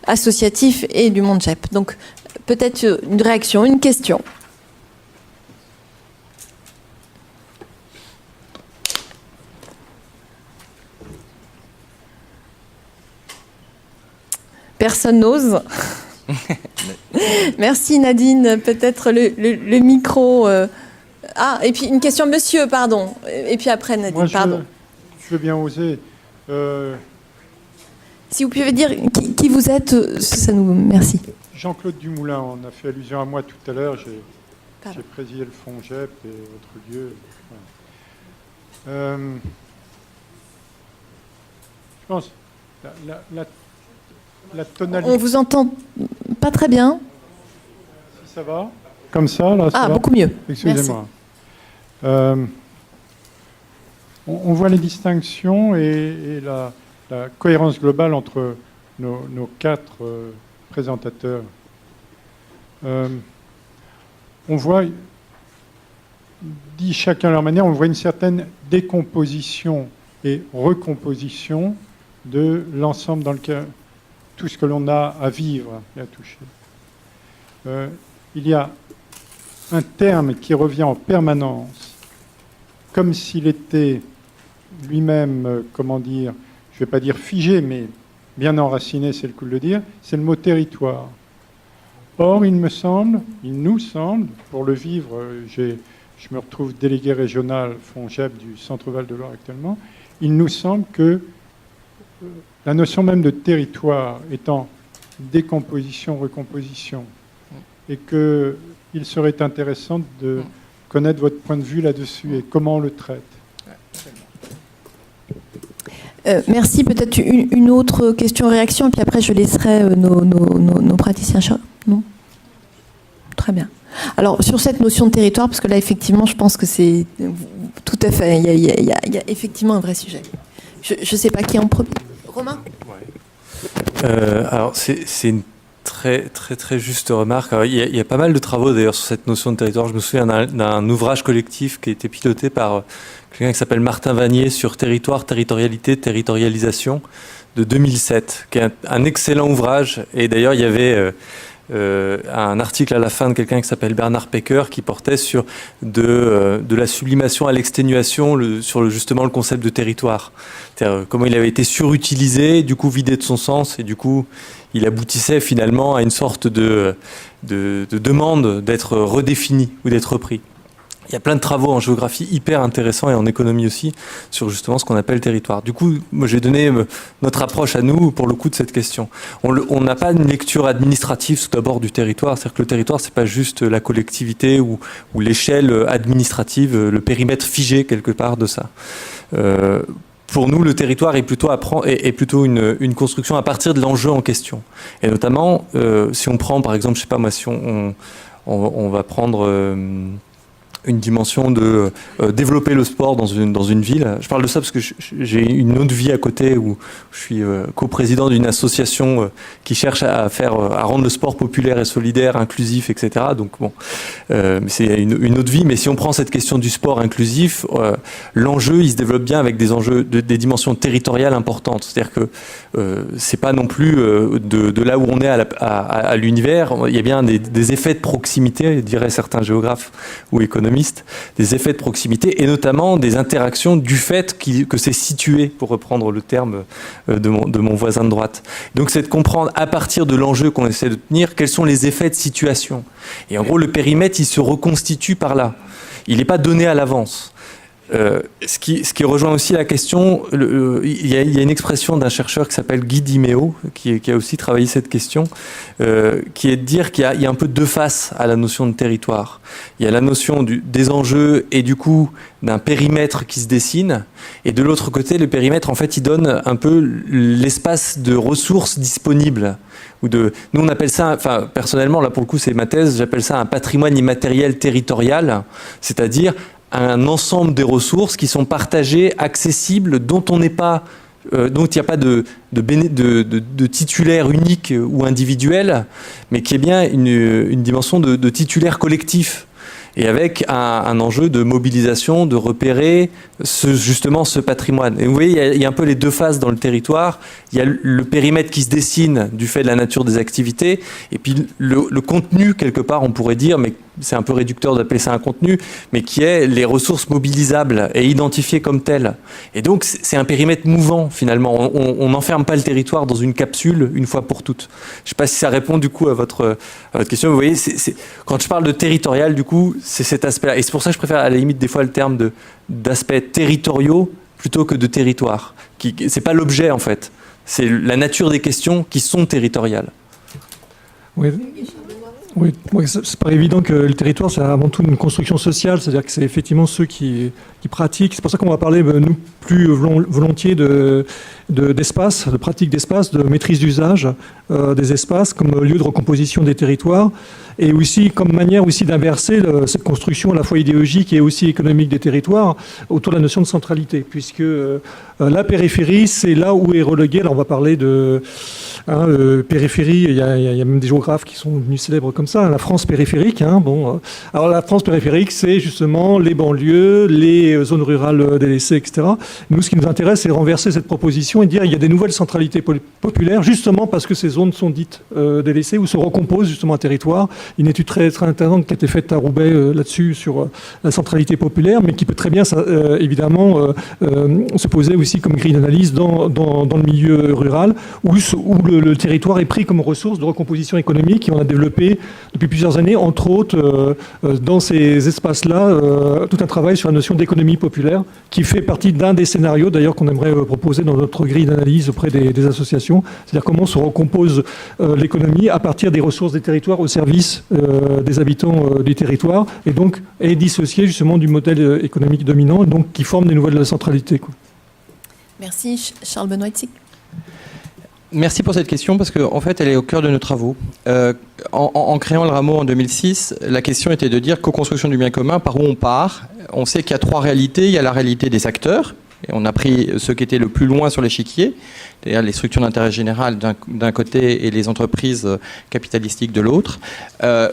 associatifs et du monde GEP. Donc peut-être une réaction, une question. Personne n'ose. Merci Nadine. Peut-être le micro. Ah, et puis une question, monsieur, pardon. Et puis après Nadine, Moi, pardon. Je veux bien oser. Si vous pouvez dire qui vous êtes, ça nous... Merci. Jean-Claude Dumoulin, on a fait allusion à moi tout à l'heure. J'ai présidé le fonds GEP et votre lieu. Voilà. Je pense la tonalité. On vous entend pas très bien. Si ça va. Comme ça, là. Ah, beaucoup mieux. Excusez-moi. On voit les distinctions et la cohérence globale entre nos 4 présentateurs. On voit, dit chacun à leur manière, on voit une certaine décomposition et recomposition de l'ensemble dans lequel tout ce que l'on a à vivre et à toucher. Il y a un terme qui revient en permanence, comme s'il était lui-même, comment dire, je ne vais pas dire figé, mais bien enraciné, c'est le coup de le dire, c'est le mot territoire. Or, il nous semble, pour le vivre, je me retrouve délégué régional FONGEP du Centre Val de Loire actuellement, il nous semble que la notion même de territoire étant décomposition, recomposition, et qu'il serait intéressant de connaître votre point de vue là-dessus et comment on le traite. Merci. Peut-être une autre question-réaction, et puis après je laisserai nos praticiens. Non ? Très bien. Alors, sur cette notion de territoire, parce que là, effectivement, je pense que c'est tout à fait... Il y a effectivement un vrai sujet. Je ne sais pas qui en premier. Romain ? Alors, c'est une très juste remarque. Alors, il y a pas mal de travaux, d'ailleurs, sur cette notion de territoire. Je me souviens d'un ouvrage collectif qui a été piloté par quelqu'un qui s'appelle Martin Vanier sur territoire, territorialité, territorialisation de 2007, qui est un excellent ouvrage. Et d'ailleurs, il y avait... un article à la fin de quelqu'un qui s'appelle Bernard Pecker qui portait sur de la sublimation à l'exténuation sur justement le concept de territoire. C'est-à-dire comment il avait été surutilisé, du coup vidé de son sens, et du coup il aboutissait finalement à une sorte de demande d'être redéfini ou d'être repris. Il y a plein de travaux en géographie hyper intéressants et en économie aussi sur justement ce qu'on appelle territoire. Du coup, moi, j'ai donné notre approche à nous pour le coup de cette question. On n'a pas une lecture administrative tout d'abord du territoire. C'est-à-dire que le territoire, c'est pas juste la collectivité ou l'échelle administrative, le périmètre figé quelque part de ça. Pour nous, le territoire est plutôt une construction à partir de l'enjeu en question. Et notamment, si on prend par exemple, je sais pas moi, si on va prendre une dimension de développer le sport dans une ville. Je parle de ça parce que j'ai une autre vie à côté où je suis coprésident d'une association qui cherche à rendre le sport populaire et solidaire, inclusif, etc. Donc bon, c'est une autre vie. Mais si on prend cette question du sport inclusif, l'enjeu, il se développe bien avec des enjeux, des dimensions territoriales importantes. C'est-à-dire que c'est pas non plus de là où on est à l'univers. Il y a bien des effets de proximité, diraient certains géographes ou économistes, des effets de proximité et notamment des interactions du fait que c'est situé, pour reprendre le terme de mon voisin de droite. Donc c'est de comprendre à partir de l'enjeu qu'on essaie de tenir quels sont les effets de situation. Et en gros le périmètre il se reconstitue par là. Il n'est pas donné à l'avance. Ce qui rejoint aussi la question, il y a une expression d'un chercheur qui s'appelle Guy Dimeo, qui a aussi travaillé cette question, qui est de dire qu'il y a un peu deux faces à la notion de territoire. Il y a la notion des enjeux et du coup d'un périmètre qui se dessine, et de l'autre côté, le périmètre, en fait, il donne un peu l'espace de ressources disponibles. Nous, on appelle ça, enfin, personnellement, là pour le coup, c'est ma thèse, j'appelle ça un patrimoine immatériel territorial, c'est-à-dire un ensemble des ressources qui sont partagées, accessibles, dont il n'y a pas de titulaire unique ou individuel, mais qui est bien une dimension de titulaire collectif. Et avec un enjeu de mobilisation, de repérer justement ce patrimoine. Et vous voyez, il y a un peu les deux phases dans le territoire. Il y a le périmètre qui se dessine du fait de la nature des activités, et puis le contenu, quelque part, on pourrait dire, mais c'est un peu réducteur d'appeler ça un contenu, mais qui est les ressources mobilisables et identifiées comme telles. Et donc, c'est un périmètre mouvant, finalement. On n'enferme pas le territoire dans une capsule une fois pour toutes. Je ne sais pas si ça répond, du coup, à votre question. Vous voyez, quand je parle de territorial, du coup, c'est cet aspect-là. Et c'est pour ça que je préfère, à la limite, des fois, le terme d'aspects territoriaux plutôt que de territoire. C'est pas l'objet, en fait. C'est la nature des questions qui sont territoriales. Oui, c'est pas évident que le territoire, c'est avant tout une construction sociale, c'est-à-dire que c'est effectivement ceux qui pratiquent. C'est pour ça qu'on va parler, nous, plus volontiers d'espace, de pratique d'espace, de maîtrise d'usage des espaces comme lieu de recomposition des territoires, et aussi comme manière aussi d'inverser cette construction à la fois idéologique et aussi économique des territoires autour de la notion de centralité, puisque la périphérie, c'est là où est relégué. Alors on va parler de périphérie, il y a même des géographes qui sont devenus célèbres comme comme ça, la France périphérique. Alors la France périphérique, c'est justement les banlieues, les zones rurales délaissées, etc. Nous, ce qui nous intéresse, c'est renverser cette proposition et dire qu'il y a des nouvelles centralités populaires, justement parce que ces zones sont dites délaissées ou se recomposent justement un territoire. Une étude très, très intéressante qui a été faite à Roubaix là-dessus sur la centralité populaire, mais qui peut très bien, évidemment, se poser aussi comme grille d'analyse dans le milieu rural, où le territoire est pris comme ressource de recomposition économique, et on a développé depuis plusieurs années, entre autres, dans ces espaces-là, tout un travail sur la notion d'économie populaire, qui fait partie d'un des scénarios, d'ailleurs, qu'on aimerait proposer dans notre grille d'analyse auprès des associations, c'est-à-dire comment se recompose l'économie à partir des ressources des territoires au service des habitants du territoire, et donc est dissocié justement du modèle économique dominant, et donc qui forme des nouvelles centralités, quoi. Merci. Charles Benoît. Merci pour cette question parce qu'en fait, elle est au cœur de nos travaux. En créant le Rameau en 2006, la question était de dire co-construction du bien commun, par où on part. On sait qu'il y a trois réalités. Il y a la réalité des acteurs. Et on a pris ceux qui étaient le plus loin sur l'échiquier, c'est-à-dire les structures d'intérêt général d'un côté et les entreprises capitalistiques de l'autre.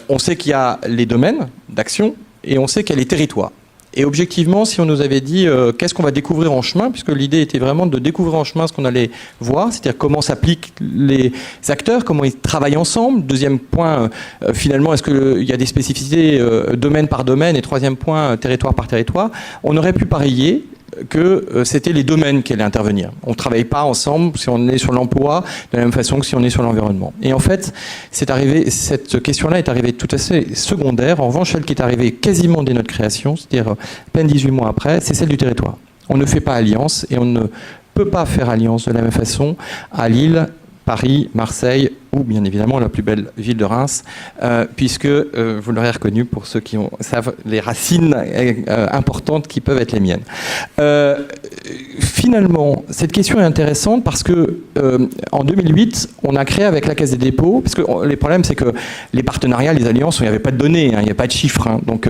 On sait qu'il y a les domaines d'action et on sait qu'il y a les territoires. Et objectivement, si on nous avait dit qu'est-ce qu'on va découvrir en chemin, puisque l'idée était vraiment de découvrir en chemin ce qu'on allait voir, c'est-à-dire comment s'appliquent les acteurs, comment ils travaillent ensemble. Deuxième point, finalement, est-ce qu'il y a des spécificités domaine par domaine, et troisième point, territoire par territoire. On aurait pu parier que c'était les domaines qui allaient intervenir. On ne travaille pas ensemble si on est sur l'emploi de la même façon que si on est sur l'environnement. Et en fait, cette question-là est arrivée tout à fait secondaire. En revanche, celle qui est arrivée quasiment dès notre création, c'est-à-dire à peine 18 mois après, c'est celle du territoire. On ne fait pas alliance et on ne peut pas faire alliance de la même façon à Lille, Paris, Marseille ou bien évidemment la plus belle ville de Reims, puisque vous l'aurez reconnu pour ceux qui savent les racines importantes qui peuvent être les miennes. Finalement, cette question est intéressante parce que en 2008, on a créé avec la Caisse des dépôts, parce que les problèmes c'est que les partenariats, les alliances, il n'y avait pas de données, il n'y avait pas de chiffres. Donc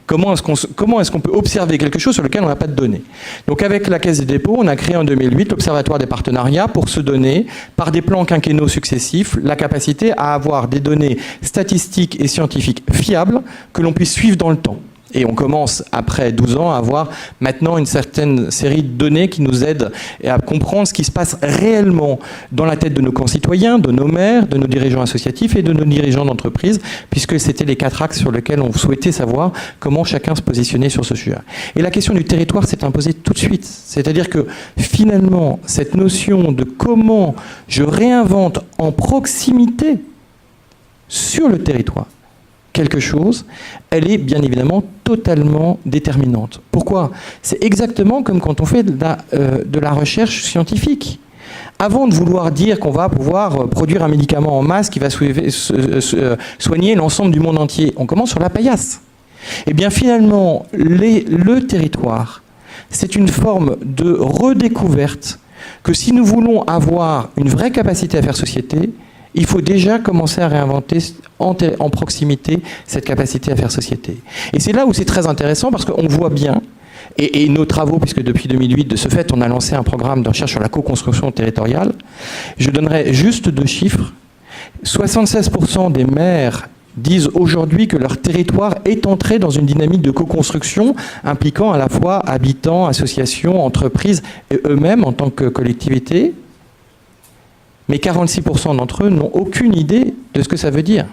comment est-ce qu'on peut observer quelque chose sur lequel on n'a pas de données? Donc avec la Caisse des dépôts, on a créé en 2008 l'Observatoire des partenariats pour se donner, par des plans quinquennaux successifs, la capacité à avoir des données statistiques et scientifiques fiables que l'on puisse suivre dans le temps. Et on commence, après 12 ans, à avoir maintenant une certaine série de données qui nous aident à comprendre ce qui se passe réellement dans la tête de nos concitoyens, de nos maires, de nos dirigeants associatifs et de nos dirigeants d'entreprise, puisque c'était les 4 axes sur lesquels on souhaitait savoir comment chacun se positionnait sur ce sujet. Et la question du territoire s'est imposée tout de suite. C'est-à-dire que finalement, cette notion de comment je réinvente en proximité sur le territoire quelque chose, elle est bien évidemment totalement déterminante. Pourquoi? C'est exactement comme quand on fait de la recherche scientifique. Avant de vouloir dire qu'on va pouvoir produire un médicament en masse qui va soigner l'ensemble du monde entier, on commence sur la paillasse. Et bien finalement, le territoire, c'est une forme de redécouverte que si nous voulons avoir une vraie capacité à faire société, il faut déjà commencer à réinventer en proximité cette capacité à faire société. Et c'est là où c'est très intéressant parce qu'on voit bien, et nos travaux, puisque depuis 2008, de ce fait, on a lancé un programme de recherche sur la co-construction territoriale. Je donnerai juste 2 chiffres. 76% des maires disent aujourd'hui que leur territoire est entré dans une dynamique de co-construction impliquant à la fois habitants, associations, entreprises et eux-mêmes en tant que collectivité. Mais 46% d'entre eux n'ont aucune idée de ce que ça veut dire.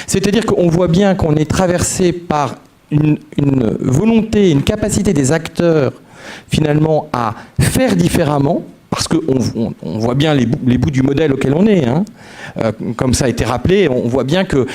C'est-à-dire qu'on voit bien qu'on est traversé par une volonté, une capacité des acteurs finalement à faire différemment, parce qu'on voit bien les bouts du modèle auquel on est. Comme ça a été rappelé, on voit bien que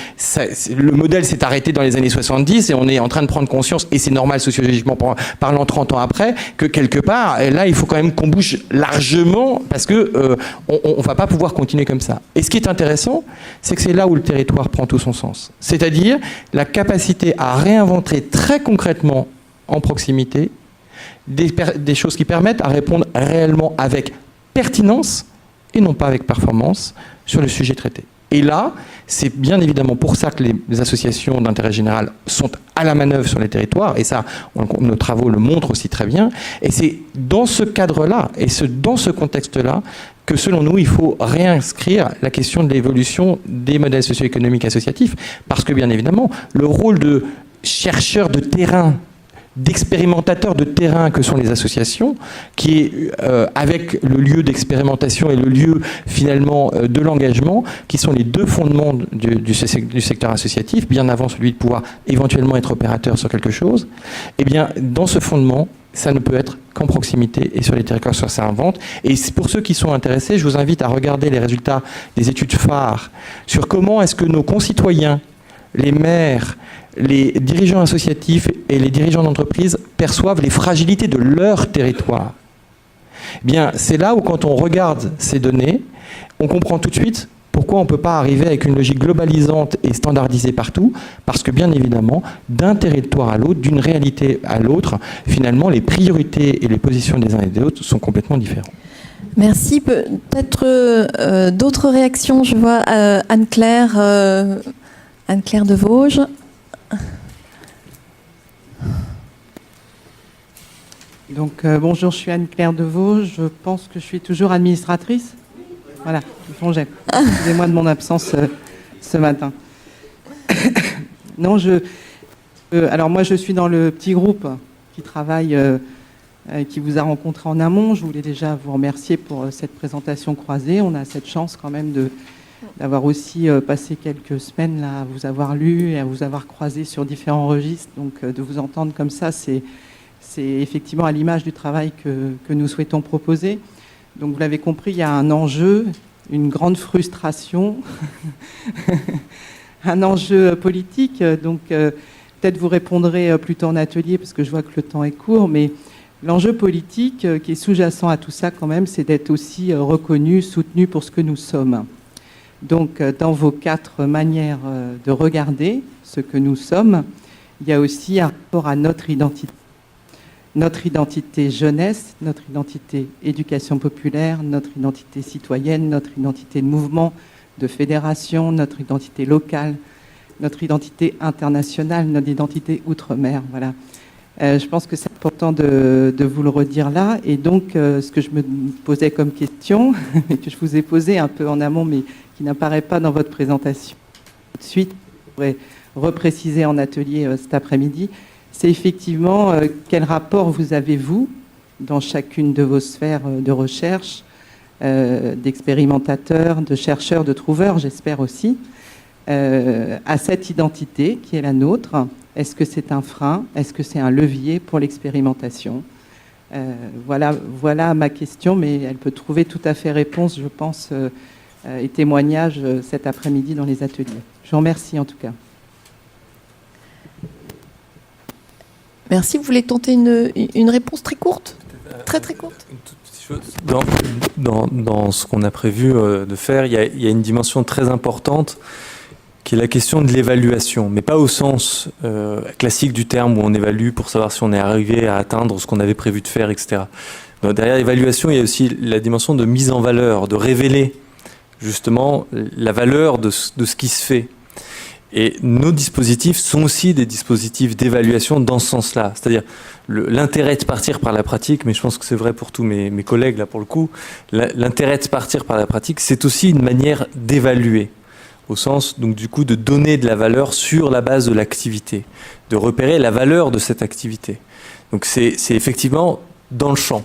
le modèle s'est arrêté dans les années 70 et on est en train de prendre conscience, et c'est normal sociologiquement parlant 30 ans après, que quelque part, là, il faut quand même qu'on bouge largement parce qu'on ne va pas pouvoir continuer comme ça. Et ce qui est intéressant, c'est que c'est là où le territoire prend tout son sens. C'est-à-dire la capacité à réinventer très concrètement en proximité des choses qui permettent à répondre réellement avec pertinence et non pas avec performance sur le sujet traité. Et là, c'est bien évidemment pour ça que les associations d'intérêt général sont à la manœuvre sur les territoires, et ça, nos travaux le montrent aussi très bien. Et c'est dans ce cadre-là, et dans ce contexte-là, que selon nous, il faut réinscrire la question de l'évolution des modèles socio-économiques associatifs, parce que bien évidemment, le rôle de chercheur de terrain, d'expérimentateurs de terrain que sont les associations, qui est avec le lieu d'expérimentation et le lieu finalement de l'engagement, qui sont les deux fondements du secteur associatif, bien avant celui de pouvoir éventuellement être opérateur sur quelque chose, et bien dans ce fondement, ça ne peut être qu'en proximité et sur les territoires sur ça invente. Et pour ceux qui sont intéressés, je vous invite à regarder les résultats des études phares sur comment est-ce que nos concitoyens, les maires, les dirigeants associatifs et les dirigeants d'entreprise perçoivent les fragilités de leur territoire. Eh bien, c'est là où, quand on regarde ces données, on comprend tout de suite pourquoi on ne peut pas arriver avec une logique globalisante et standardisée partout, parce que, bien évidemment, d'un territoire à l'autre, d'une réalité à l'autre, finalement, les priorités et les positions des uns et des autres sont complètement différentes. Merci. Peut-être d'autres réactions. Je vois Anne-Claire de Vosges. Donc bonjour, je suis Anne-Claire de Vosges. Je pense que je suis toujours administratrice. Voilà, j'aime. Excusez-moi de mon absence ce matin. Non, alors moi je suis dans le petit groupe qui travaille, qui vous a rencontré en amont. Je voulais déjà vous remercier pour cette présentation croisée. On a cette chance quand même d'avoir aussi passé quelques semaines là, à vous avoir lu et à vous avoir croisé sur différents registres. Donc de vous entendre comme ça, c'est effectivement à l'image du travail que nous souhaitons proposer. Donc vous l'avez compris, il y a un enjeu, une grande frustration, un enjeu politique. Donc peut-être vous répondrez plutôt en atelier parce que je vois que le temps est court, mais l'enjeu politique qui est sous-jacent à tout ça quand même, c'est d'être aussi reconnu, soutenu pour ce que nous sommes. Donc dans vos 4 manières de regarder ce que nous sommes, il y a aussi un rapport à notre identité. Notre identité jeunesse, notre identité éducation populaire, notre identité citoyenne, notre identité de mouvement, de fédération, notre identité locale, notre identité internationale, notre identité outre-mer. Voilà. Je pense que c'est important de vous le redire là. Et donc, ce que je me posais comme question, et que je vous ai posé un peu en amont, mais qui n'apparaît pas dans votre présentation tout de suite, je pourrais repréciser en atelier cet après-midi, c'est effectivement quel rapport vous avez, vous, dans chacune de vos sphères de recherche, d'expérimentateurs, de chercheurs, de trouveurs, j'espère aussi, à cette identité qui est la nôtre. Est-ce que c'est un frein? Est-ce que c'est un levier pour l'expérimentation? Voilà ma question, mais elle peut trouver tout à fait réponse, je pense, et témoignage cet après-midi dans les ateliers. Je vous remercie en tout cas. Merci. Vous voulez tenter une réponse très courte? Très très courte. Une toute petite chose. Dans ce qu'on a prévu de faire, il y a une dimension très importante qui est la question de l'évaluation, mais pas au sens classique du terme où on évalue pour savoir si on est arrivé à atteindre ce qu'on avait prévu de faire, etc. Donc, derrière l'évaluation, il y a aussi la dimension de mise en valeur, de révéler justement la valeur de ce qui se fait. Et nos dispositifs sont aussi des dispositifs d'évaluation dans ce sens-là. C'est-à-dire l'intérêt de partir par la pratique, mais je pense que c'est vrai pour tous mes collègues là pour le coup, l'intérêt de partir par la pratique, c'est aussi une manière d'évaluer, au sens donc du coup de donner de la valeur sur la base de l'activité, de repérer la valeur de cette activité. Donc c'est effectivement dans le champ,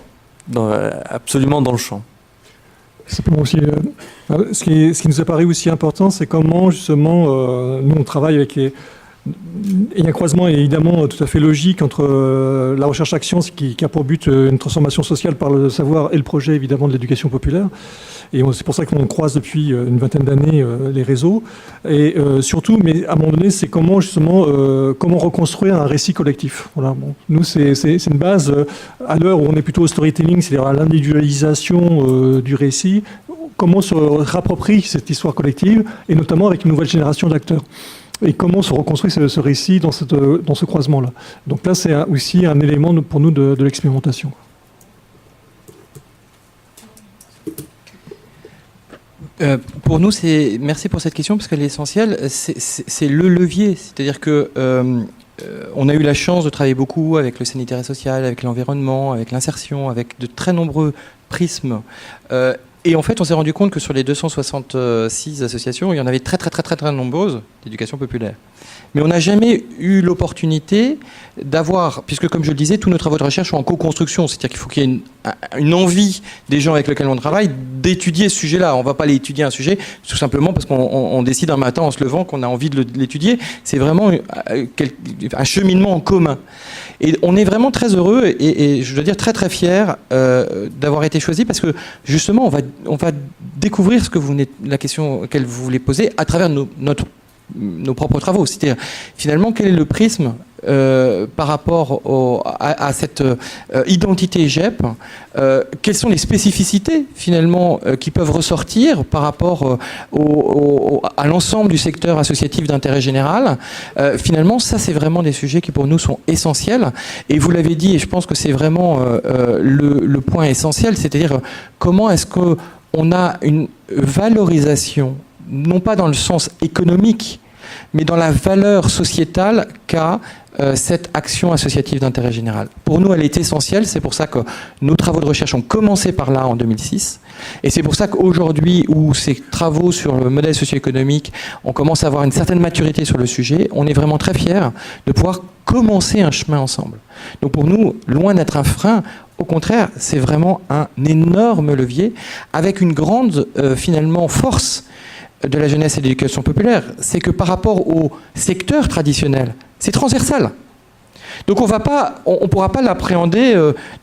absolument dans le champ. Simplement aussi, ce qui nous apparaît aussi important, c'est comment justement nous on travaille avec il y a un croisement évidemment tout à fait logique entre la recherche-action qui a pour but une transformation sociale par le savoir et le projet évidemment de l'éducation populaire. Et c'est pour ça qu'on croise depuis une vingtaine d'années les réseaux. Et surtout, mais à un moment donné, c'est comment justement comment reconstruire un récit collectif. Voilà. Bon, nous, c'est une base à l'heure où on est plutôt au storytelling, c'est-à-dire à l'individualisation du récit. Comment se réapproprie cette histoire collective, et notamment avec une nouvelle génération d'acteurs. Et comment se reconstruit ce récit dans ce croisement-là. Donc là, c'est aussi un élément pour nous de l'expérimentation. Pour nous, merci pour cette question parce qu'elle est essentielle. C'est le levier, c'est-à-dire que on a eu la chance de travailler beaucoup avec le sanitaire et social, avec l'environnement, avec l'insertion, avec de très nombreux prismes. Et en fait, on s'est rendu compte que sur les 266 associations, il y en avait très nombreuses d'éducation populaire. Mais on n'a jamais eu l'opportunité d'avoir, puisque comme je le disais, tous nos travaux de recherche sont en co-construction, c'est-à-dire qu'il faut qu'il y ait une envie des gens avec lesquels on travaille d'étudier ce sujet-là. On ne va pas l'étudier un sujet tout simplement parce qu'on décide un matin en se levant qu'on a envie de l'étudier. C'est vraiment un cheminement en commun. Et on est vraiment très heureux et je dois dire très fiers d'avoir été choisis parce que justement on va découvrir la question qu'elle vous voulez poser à travers nos propres travaux. C'est-à-dire, finalement, quel est le prisme par rapport à cette identité GEP, quelles sont les spécificités, finalement, qui peuvent ressortir par rapport à l'ensemble du secteur associatif d'intérêt général. Finalement, ça, c'est vraiment des sujets qui, pour nous, sont essentiels. Et vous l'avez dit, et je pense que c'est vraiment le point essentiel, c'est-à-dire comment est-ce qu'on a une valorisation non pas dans le sens économique, mais dans la valeur sociétale qu'a cette action associative d'intérêt général. Pour nous, elle est essentielle, c'est pour ça que nos travaux de recherche ont commencé par là en 2006, et c'est pour ça qu'aujourd'hui, où ces travaux sur le modèle socio-économique, on commence à avoir une certaine maturité sur le sujet, on est vraiment très fiers de pouvoir commencer un chemin ensemble. Donc pour nous, loin d'être un frein, au contraire, c'est vraiment un énorme levier, avec une grande, finalement, force de la jeunesse et de l'éducation populaire, c'est que par rapport au secteur traditionnel, c'est transversal. Donc on ne pourra pas l'appréhender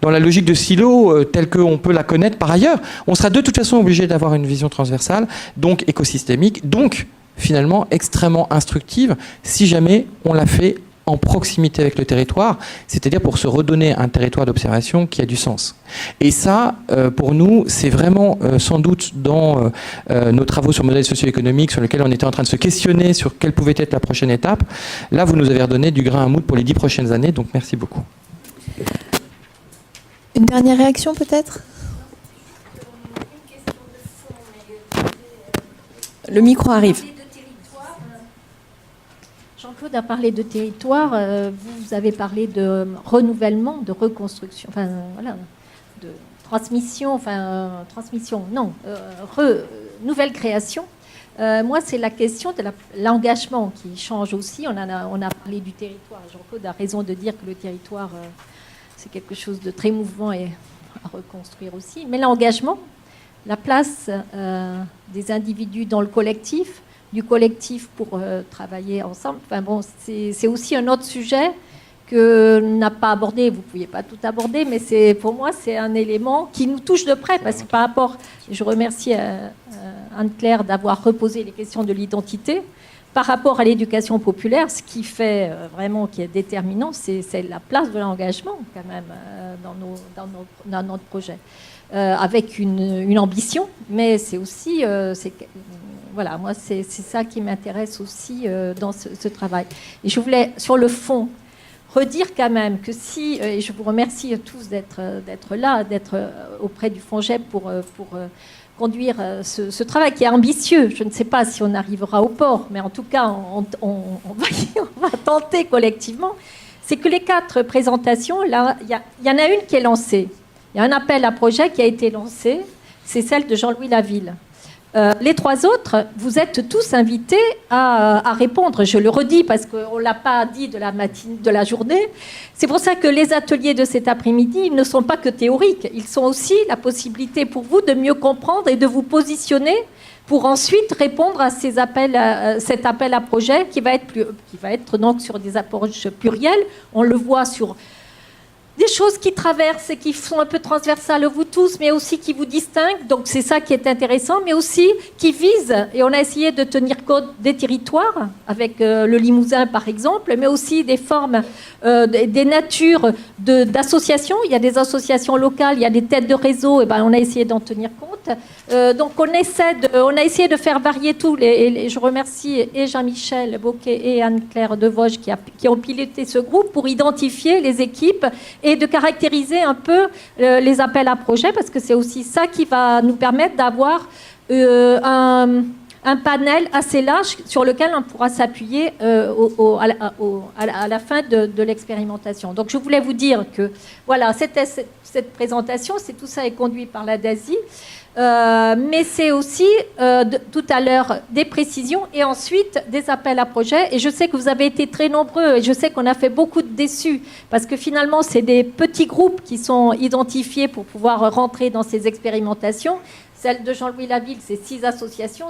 dans la logique de silo telle qu'on peut la connaître par ailleurs. On sera de toute façon obligé d'avoir une vision transversale, donc écosystémique, donc finalement extrêmement instructive, si jamais on la fait en proximité avec le territoire, c'est-à-dire pour se redonner un territoire d'observation qui a du sens. Et ça, pour nous, c'est vraiment sans doute dans nos travaux sur le modèle socio-économique sur lequel on était en train de se questionner sur quelle pouvait être la prochaine étape. Là, vous nous avez redonné du grain à moudre pour les 10 prochaines années, donc merci beaucoup. Une dernière réaction peut-être ? Le micro arrive. Jean-Claude a parlé de territoire, vous avez parlé de renouvellement, de reconstruction, enfin voilà, de transmission, nouvelle création. Moi, c'est la question de l'engagement qui change aussi. On a parlé du territoire. Jean-Claude a raison de dire que le territoire, c'est quelque chose de très mouvant et à reconstruire aussi. Mais l'engagement, la place des individus dans le collectif, du collectif pour travailler ensemble. Enfin bon, c'est aussi un autre sujet que n'a pas abordé. Vous ne pouviez pas tout aborder, mais pour moi, c'est un élément qui nous touche de près. Parce que par rapport, je remercie Anne-Claire d'avoir reposé les questions de l'identité. Par rapport à l'éducation populaire, ce qui fait vraiment, qui est déterminant, c'est la place de l'engagement quand même dans notre projet. Avec une ambition, mais c'est aussi... voilà, moi, c'est ça qui m'intéresse aussi dans ce travail. Et je voulais, sur le fond, redire quand même que si, et je vous remercie tous d'être là, d'être auprès du FONGEP pour conduire ce travail qui est ambitieux. Je ne sais pas si on arrivera au port, mais en tout cas, on va tenter collectivement. C'est que les 4 présentations, là, il y en a une qui est lancée. Il y a un appel à projet qui a été lancé, c'est celle de Jean-Louis Laville. Les 3 autres, vous êtes tous invités à répondre. Je le redis parce qu'on ne l'a pas dit de la journée. C'est pour ça que les ateliers de cet après-midi ne sont pas que théoriques. Ils sont aussi la possibilité pour vous de mieux comprendre et de vous positionner pour ensuite répondre à cet appel à projet qui va être donc sur des approches plurielles. On le voit sur des choses qui traversent et qui sont un peu transversales vous tous, mais aussi qui vous distinguent. Donc c'est ça qui est intéressant, mais aussi qui visent, et on a essayé de tenir compte des territoires, avec le Limousin par exemple, mais aussi des formes, des natures d'associations. Il y a des associations locales, il y a des têtes de réseau, et on a essayé d'en tenir compte. Donc on a essayé de faire varier tout. Et je remercie et Jean-Michel Bocquet et Anne-Claire Devosges qui ont piloté ce groupe pour identifier les équipes et de caractériser un peu les appels à projets, parce que c'est aussi ça qui va nous permettre d'avoir un panel assez large sur lequel on pourra s'appuyer à la fin de l'expérimentation. Donc je voulais vous dire que voilà, cette présentation, tout ça est conduit par la DASI, mais c'est aussi tout à l'heure des précisions et ensuite des appels à projets. Et je sais que vous avez été très nombreux et je sais qu'on a fait beaucoup de déçus parce que finalement c'est des petits groupes qui sont identifiés pour pouvoir rentrer dans ces expérimentations. Celle de Jean-Louis Laville, c'est 6 associations.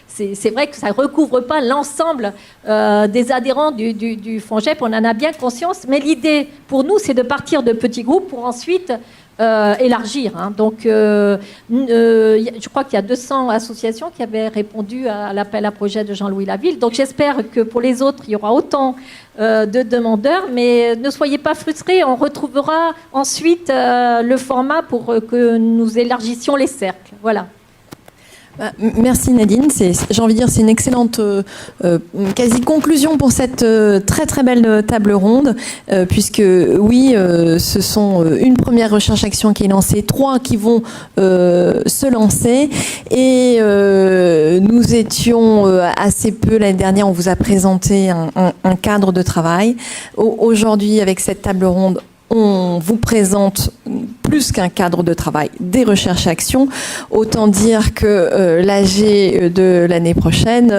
C'est vrai que ça ne recouvre pas l'ensemble des adhérents du FONGEP. On en a bien conscience. Mais l'idée, pour nous, c'est de partir de petits groupes pour ensuite élargir. Hein. Donc, je crois qu'il y a 200 associations qui avaient répondu à l'appel à projet de Jean-Louis Laville. Donc, j'espère que pour les autres, il y aura autant de demandeurs. Mais ne soyez pas frustrés. On retrouvera ensuite le format pour que nous élargissions les cercles. Voilà. Merci Nadine, j'ai envie de dire c'est une excellente quasi-conclusion pour cette très très belle table ronde, puisque oui, ce sont une première recherche-action qui est lancée, 3 qui vont se lancer, et nous étions assez peu l'année dernière, on vous a présenté un cadre de travail. Aujourd'hui, avec cette table ronde, on vous présente plus qu'un cadre de travail, des recherches-actions. Autant dire que l'AG de l'année prochaine,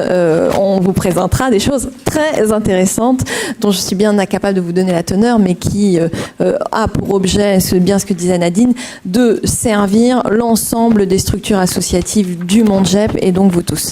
on vous présentera des choses très intéressantes dont je suis bien incapable de vous donner la teneur, mais qui a pour objet, c'est bien ce que disait Nadine, de servir l'ensemble des structures associatives du monde GEP et donc vous tous.